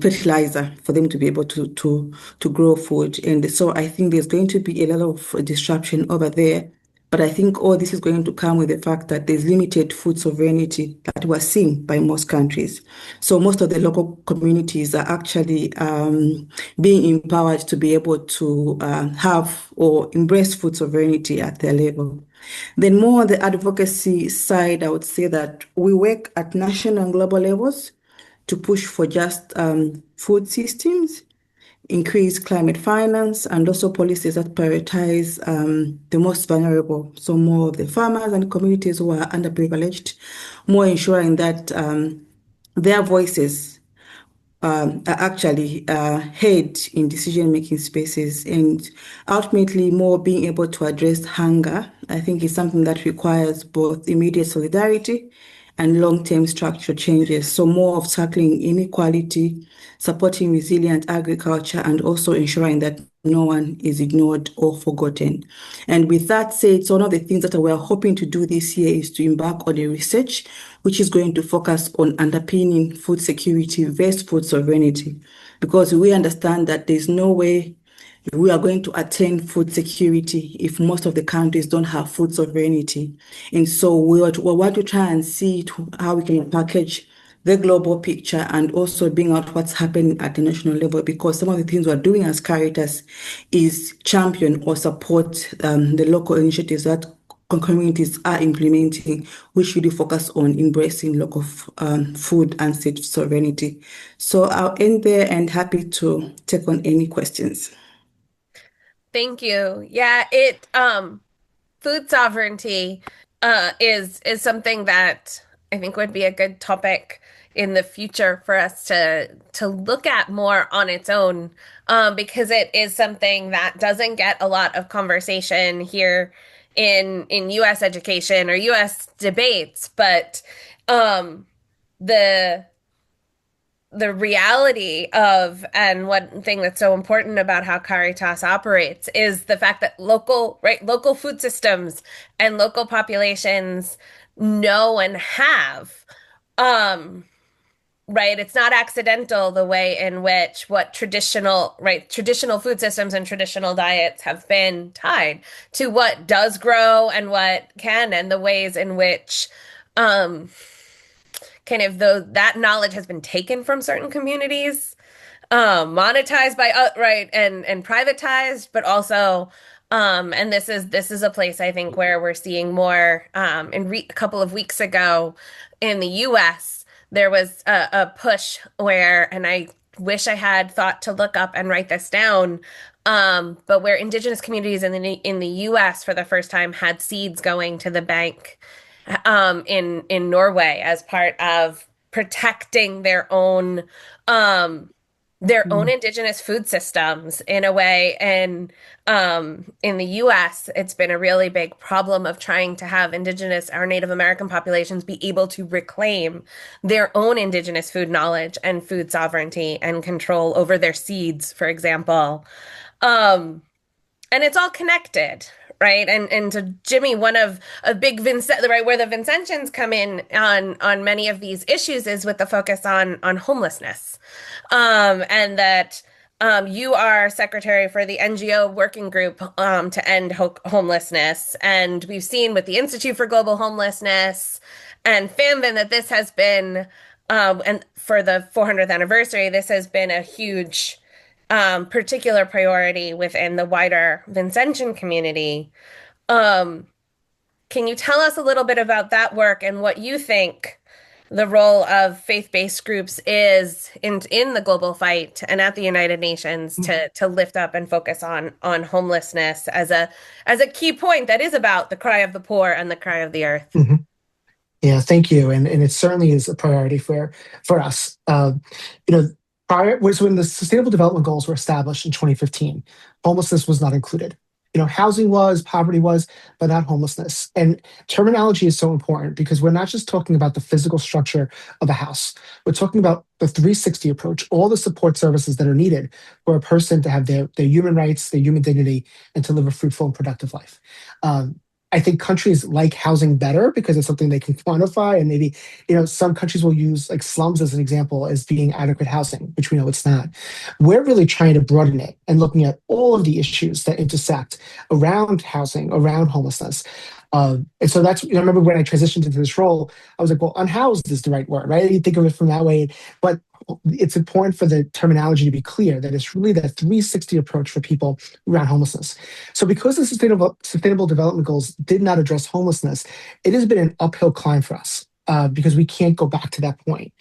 fertilizer for them to be able to grow food. And so I think there's going to be a lot of disruption over there. But I think all this is going to come with the fact that there's limited food sovereignty that we're seeing by most countries. So most of the local communities are actually being empowered to be able to have or embrace food sovereignty at their level. Then more on the advocacy side, I would say that we work at national and global levels to push for just food systems, increase climate finance, and also policies that prioritize the most vulnerable. So more of the farmers and communities who are underprivileged, more ensuring that their voices are actually heard in decision-making spaces, and ultimately more being able to address hunger, I think is something that requires both immediate solidarity and long-term structural changes. So more of tackling inequality, supporting resilient agriculture, and also ensuring that no one is ignored or forgotten. And with that said, so one of the things that we're hoping to do this year is to embark on a research which is going to focus on underpinning food security versus food sovereignty, because we understand that there's no way we are going to attain food security if most of the countries don't have food sovereignty. And so we want to try and see how we can package the global picture and also bring out what's happening at the national level, because some of the things we're doing as Caritas is champion or support the local initiatives that communities are implementing, which really focus on embracing local food and state sovereignty. So I'll end there and happy to take on any questions. Thank you. Yeah, food sovereignty is something that I think would be a good topic in the future for us to look at more on its own, because it is something that doesn't get a lot of conversation here in US education or US debates, but um, the the reality of, and one thing that's so important about how Caritas operates is the fact that local food systems and local populations know and have, um, right? It's not accidental the way in which what traditional food systems and traditional diets have been tied to what does grow and what can, and the ways in which, um, kind of that knowledge has been taken from certain communities, monetized by right and privatized, but also, and this is a place I think where we're seeing more. A couple of weeks ago in the U.S., there was a push where, and I wish I had thought to look up and write this down, but where indigenous communities in the U.S. for the first time had seeds going to the bank, in Norway as part of protecting their own indigenous food systems in a way. And in the US, it's been a really big problem of trying to have indigenous or Native American populations be able to reclaim their own indigenous food knowledge and food sovereignty and control over their seeds, for example. Um, and it's all connected, right? And to Jimmy, one of a big Vincent, right, where the Vincentians come in on many of these issues is with the focus on homelessness, and that, you are secretary for the NGO working group, to end homelessness, and we've seen with the Institute for Global Homelessness and FAMVIN that this has been, and for the 400th anniversary, this has been a huge, particular priority within the wider Vincentian community. Um, can you tell us a little bit about that work and what you think the role of faith-based groups is in the global fight and at the United Nations to lift up and focus on homelessness as a key point that is about the cry of the poor and the cry of the earth? Mhm. Yeah, thank you. And it certainly is a priority for us. Prior was when the Sustainable Development Goals were established in 2015. Homelessness was not included. Housing was, poverty was, but not homelessness. And terminology is so important because we're not just talking about the physical structure of a house. We're talking about the 360 approach, all the support services that are needed for a person to have their human rights, their human dignity, and to live a fruitful and productive life. I think countries like housing better because it's something they can quantify. And maybe, some countries will use like slums as an example as being adequate housing, which we know it's not. We're really trying to broaden it and looking at all of the issues that intersect around housing, around homelessness. And so that's, I remember when I transitioned into this role, I was like, well, unhoused is the right word, right? You think of it from that way, but it's important for the terminology to be clear that it's really that 360 approach for people around homelessness. So because the Sustainable Development Goals did not address homelessness, it has been an uphill climb for us, because we can't go back to that point.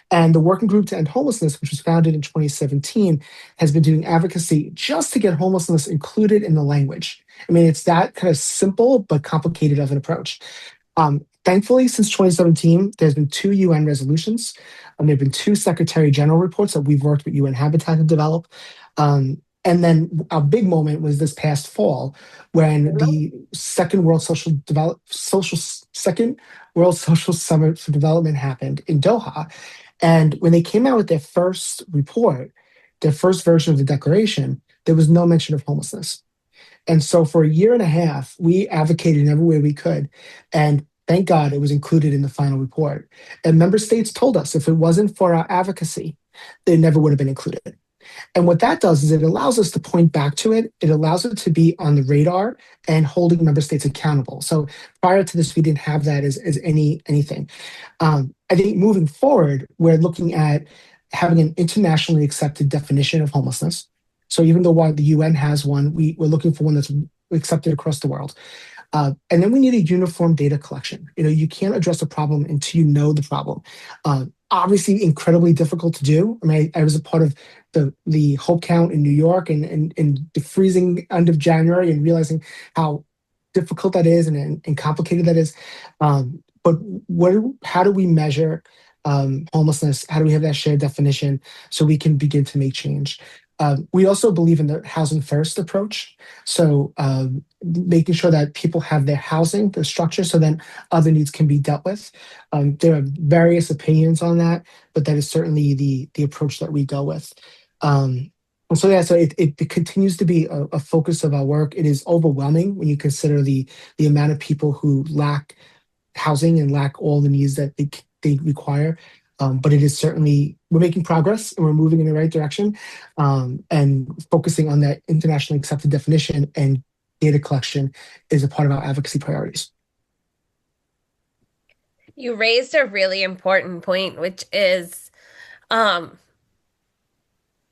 And the Working Group to End Homelessness, which was founded in 2017, has been doing advocacy just to get homelessness included in the language. I mean, it's that kind of simple but complicated of an approach. Thankfully, since 2017, there's been 2 UN resolutions, and there have been 2 Secretary General reports that we've worked with UN Habitat to develop. And then a big moment was this past fall when the Second World Summit for Development happened in Doha. And when they came out with their first report, their first version of the declaration, there was no mention of homelessness. And so for a year and a half, we advocated in every way we could. And thank God it was included in the final report. And member states told us if it wasn't for our advocacy, they never would have been included. And what that does is it allows us to point back to it. It allows it to be on the radar and holding member states accountable. So prior to this, we didn't have that as anything. I think moving forward, we're looking at having an internationally accepted definition of homelessness. So even though while the UN has one, we're looking for one that's accepted across the world. And then we need a uniform data collection. You can't address a problem until you know the problem. Obviously, incredibly difficult to do. I mean, I was a part of the Hope Count in New York and the freezing end of January and realizing how difficult that is and complicated that is. But how do we measure homelessness? How do we have that shared definition so we can begin to make change? We also believe in the housing first approach. So making sure that people have their housing, the structure, so then other needs can be dealt with. There are various opinions on that, but that is certainly the approach that we go with. And so yeah, so it continues to be a focus of our work. It is overwhelming when you consider the amount of people who lack housing and lack all the needs that they require. But it is certainly, we're making progress and we're moving in the right direction, and focusing on that internationally accepted definition and data collection is a part of our advocacy priorities. You raised a really important point, which is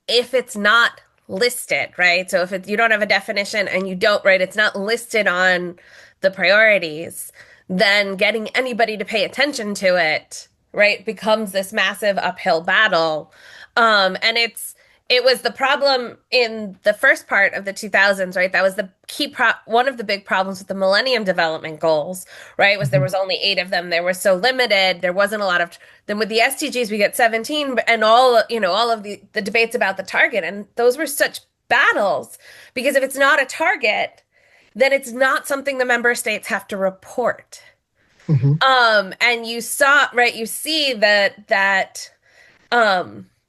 if it's not listed, right? So if you don't have a definition and you don't, right, it's not listed on the priorities, then getting anybody to pay attention to it, right, becomes this massive uphill battle. And it was the problem in the first part of the 2000s, right? That was the one of the big problems with the Millennium Development Goals, right? Was there was only 8 of them. They were so limited. There wasn't a lot of, then with the SDGs, we get 17 and all of the debates about the target. And those were such battles because if it's not a target, then it's not something the member states have to report. And you see that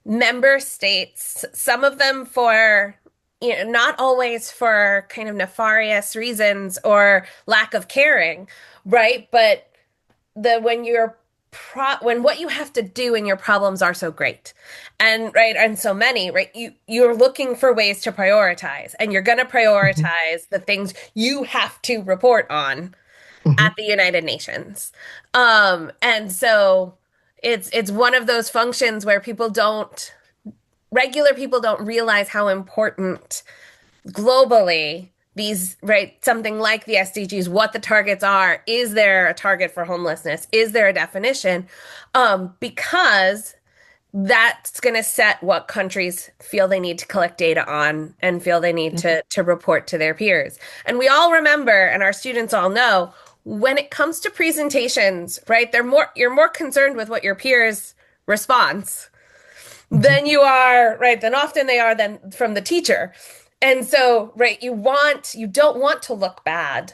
member states, some of them for, not always for kind of nefarious reasons or lack of caring, right? But when what you have to do and your problems are so great and so many, right? You're looking for ways to prioritize, and you're going to prioritize the things you have to report on at the United Nations. And so it's one of those functions where regular people don't realize how important globally something like the SDGs, what the targets are. Is there a target for homelessness? Is there a definition? Because that's going to set what countries feel they need to collect data on and feel they need to report to their peers. And we all remember, and our students all know, when it comes to presentations, right, you're more concerned with what your peers' response than you are, right, than often they are than from the teacher. And so, right, you don't want to look bad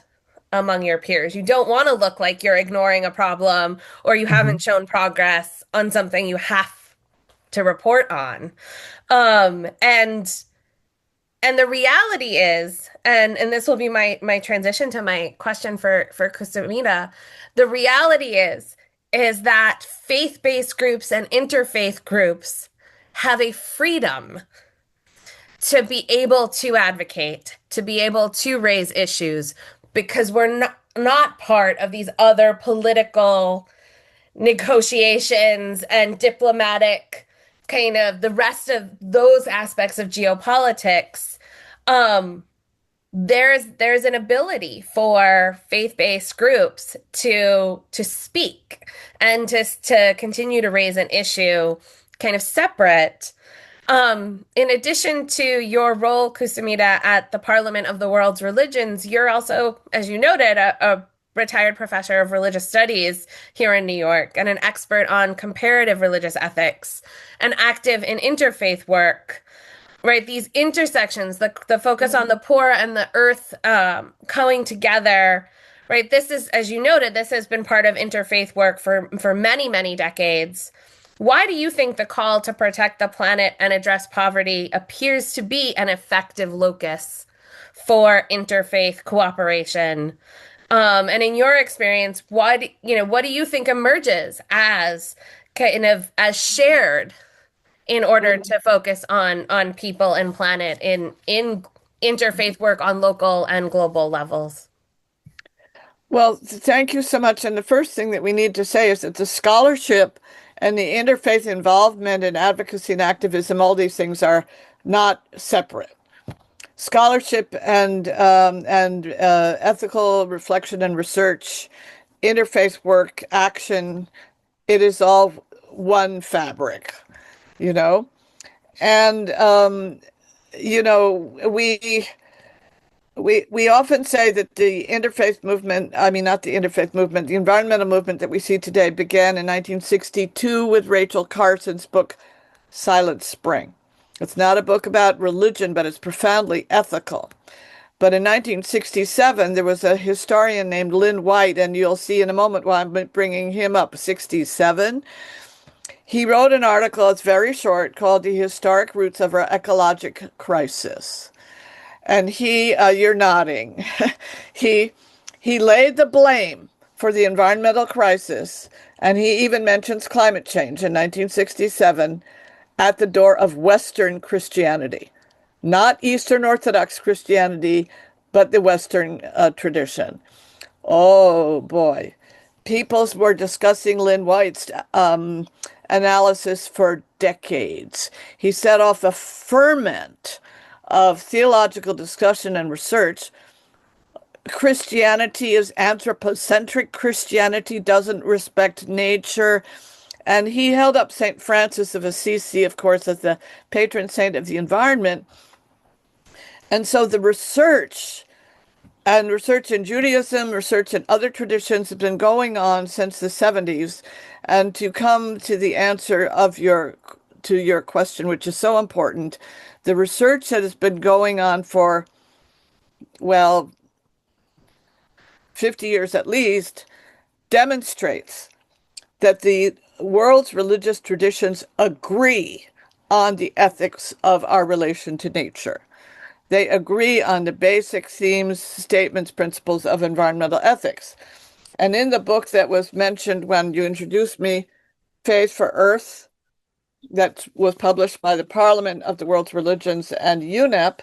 among your peers. You don't want to look like you're ignoring a problem or you haven't shown progress on something you have to report on. And the reality is, and this will be my transition to my question for Kusumita, the reality is that faith-based groups and interfaith groups have a freedom to be able to advocate, to be able to raise issues, because we're not part of these other political negotiations and diplomatic kind of the rest of those aspects of geopolitics. There's an ability for faith-based groups to speak and to continue to raise an issue kind of separate. In addition to your role, Kusumita, at the Parliament of the World's Religions, you're also, as you noted, a retired professor of religious studies here in New York and an expert on comparative religious ethics and active in interfaith work, right? These intersections, the focus on the poor and the earth coming together, right? This is, as you noted, this has been part of interfaith work for many, many decades. Why do you think the call to protect the planet and address poverty appears to be an effective locus for interfaith cooperation? And in your experience, what do you think emerges as kind of as shared in order to focus on people and planet in interfaith work on local and global levels? Well, thank you so much. And the first thing that we need to say is that the scholarship and the interfaith involvement and advocacy and activism, all these things are not separate. Scholarship and ethical reflection and research, interfaith work, action, it is all one fabric, And, we often say that the interfaith movement, not the interfaith movement, the environmental movement that we see today began in 1962 with Rachel Carson's book, Silent Spring. It's not a book about religion, but it's profoundly ethical. But in 1967, there was a historian named Lynn White, and you'll see in a moment why I'm bringing him up, 67. He wrote an article, it's very short, called The Historic Roots of Our Ecologic Crisis. And you're nodding, he, he laid the blame for the environmental crisis, and he even mentions climate change in 1967 at the door of Western Christianity. Not Eastern Orthodox Christianity, but the Western tradition. Oh boy. Peoples were discussing Lynn White's analysis for decades. He set off a ferment of theological discussion and research. Christianity is anthropocentric. Christianity doesn't respect nature. And he held up St. Francis of Assisi, of course, as the patron saint of the environment. And so the research in Judaism, research in other traditions has been going on since the 70s. And to come to the answer to your question, which is so important, the research that has been going on for, well, 50 years at least, demonstrates that the world's religious traditions agree on the ethics of our relation to nature. They agree on the basic themes, statements, principles of environmental ethics. And in the book that was mentioned when you introduced me, Faith for Earth, that was published by the Parliament of the World's Religions and UNEP,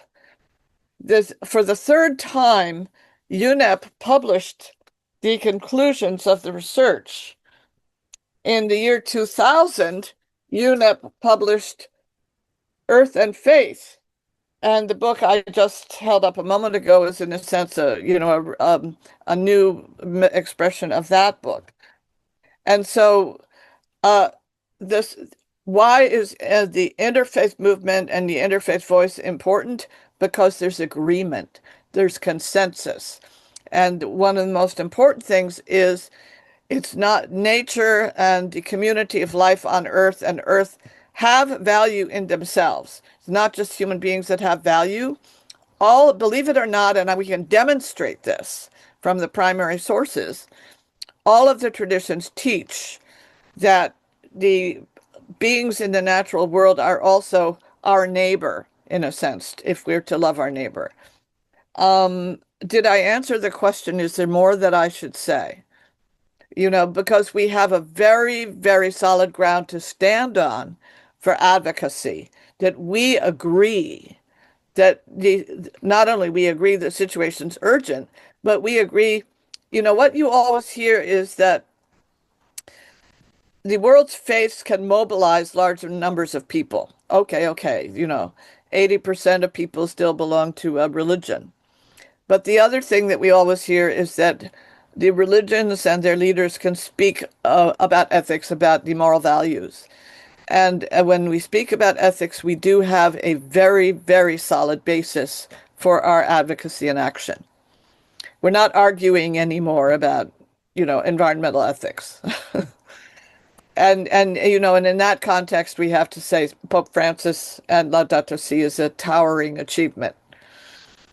for the third time, UNEP published the conclusions of the research. In the year 2000, UNEP published Earth and Faith. And the book I just held up a moment ago is, in a sense, a new expression of that book. And so, why is the interfaith movement and the interfaith voice important? Because there's agreement, there's consensus, and one of the most important things is it's not nature and the community of life on Earth and Earth have value in themselves. It's not just human beings that have value. All, believe it or not, and we can demonstrate this from the primary sources, all of the traditions teach that the beings in the natural world are also our neighbor, in a sense, if we're to love our neighbor. Did I answer the question? Is there more that I should say? Because we have a very, very solid ground to stand on for advocacy, that we agree that not only we agree the situation's urgent, but we agree, what you always hear is that the world's faiths can mobilize larger numbers of people. Okay, 80% of people still belong to a religion. But the other thing that we always hear is that the religions and their leaders can speak about ethics, about the moral values. And when we speak about ethics, we do have a very, very solid basis for our advocacy and action. We're not arguing anymore about, environmental ethics. And in that context, we have to say Pope Francis and Laudato Si is a towering achievement.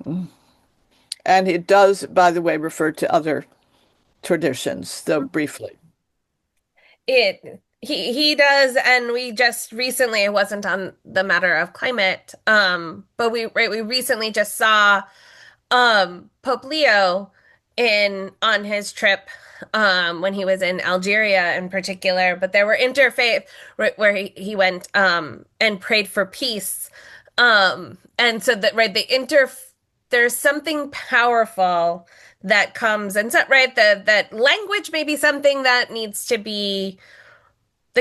And it does, by the way, refer to other traditions, though briefly. He does, and we just recently, it wasn't on the matter of climate, but we recently just saw Pope Leo on his trip when he was in Algeria in particular, but there were interfaith where he went and prayed for peace. And so there's something powerful that comes, and so that language may be something that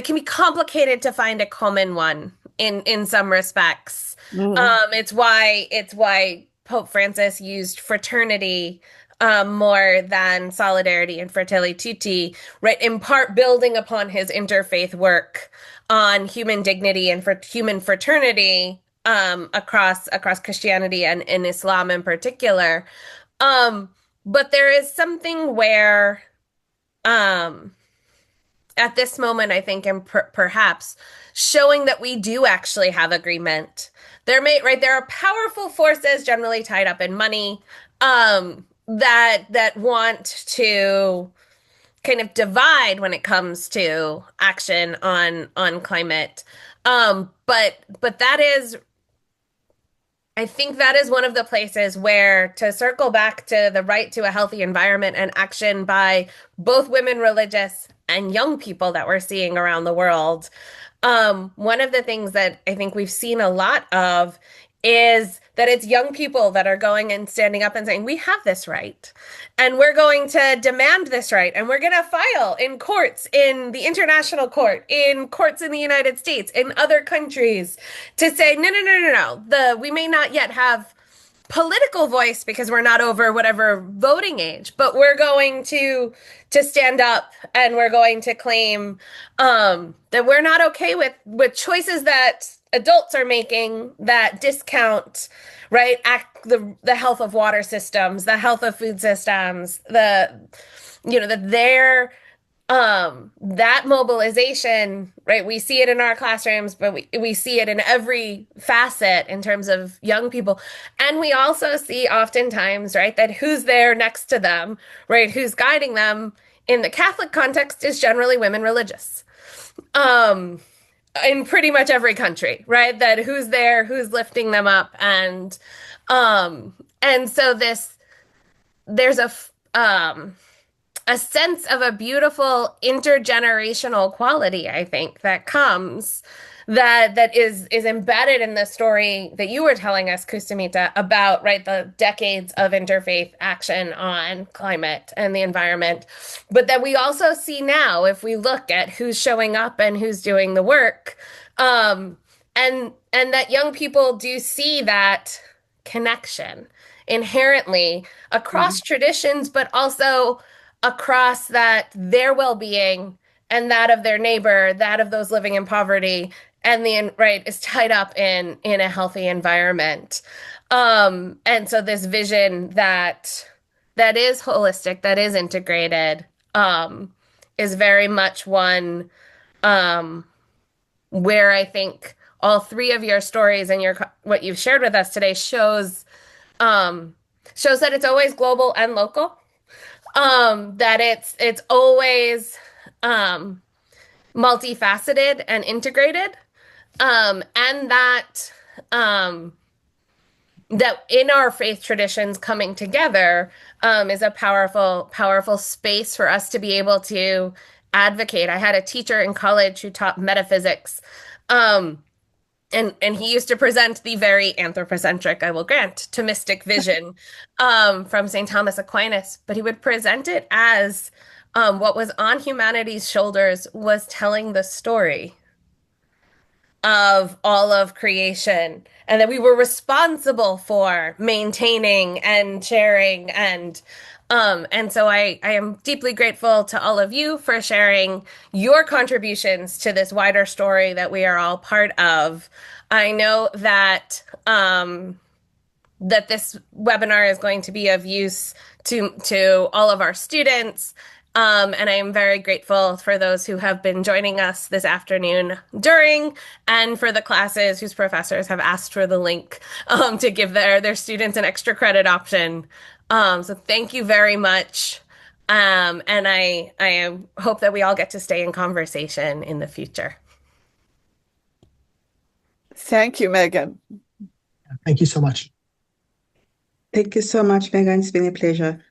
can be complicated to find a common one in some respects. Mm-hmm. It's why Pope Francis used fraternity more than solidarity and Fratelli Tutti, right? In part building upon his interfaith work on human dignity and for human fraternity across Christianity and in Islam in particular. But there is something where at this moment, I think, and perhaps showing that we do actually have agreement. There are powerful forces generally tied up in money, that want to kind of divide when it comes to action on climate. But that is, I think that is one of the places where, to circle back to the right to a healthy environment and action by both women religious and young people that we're seeing around the world, one of the things that I think we've seen a lot of is that it's young people that are going and standing up and saying, we have this right, and we're going to demand this right, and we're going to file in courts, in the international court, in courts in the United States, in other countries, to say, no, no, no, no, no. We may not yet have political voice because we're not over whatever voting age, but we're going to stand up, and we're going to claim that we're not okay with choices that adults are making that discount, right, the health of water systems, the health of food systems, that mobilization, right? We see it in our classrooms, but we see it in every facet in terms of young people. And we also see oftentimes, right, that who's there next to them, right, who's guiding them in the Catholic context is generally women religious. In pretty much every country, right? That who's there, who's lifting them up, and so there's a sense of a beautiful intergenerational quality, I think, that comes, that is embedded in the story that you were telling us, Kusumita, about, right, the decades of interfaith action on climate and the environment. But that we also see now, if we look at who's showing up and who's doing the work, and that young people do see that connection inherently across traditions, but also across that their well-being and that of their neighbor, that of those living in poverty, and is tied up in a healthy environment. And so this vision that is holistic, that is integrated, is very much one where I think all three of your stories and what you've shared with us today shows that it's always global and local. That it's always multifaceted and integrated, and that in our faith traditions coming together is a powerful space for us to be able to advocate. I had a teacher in college who taught metaphysics, and he used to present the very anthropocentric, I will grant, Thomistic vision from St. Thomas Aquinas, but he would present it as what was on humanity's shoulders was telling the story of all of creation, and that we were responsible for maintaining and sharing, and so I am deeply grateful to all of you for sharing your contributions to this wider story that we are all part of. I know that that this webinar is going to be of use to all of our students. And I am very grateful for those who have been joining us this afternoon during, and for the classes whose professors have asked for the link to give their students an extra credit option. So thank you very much. And I hope that we all get to stay in conversation in the future. Thank you, Megan. Thank you so much. Thank you so much, Megan. It's been a pleasure.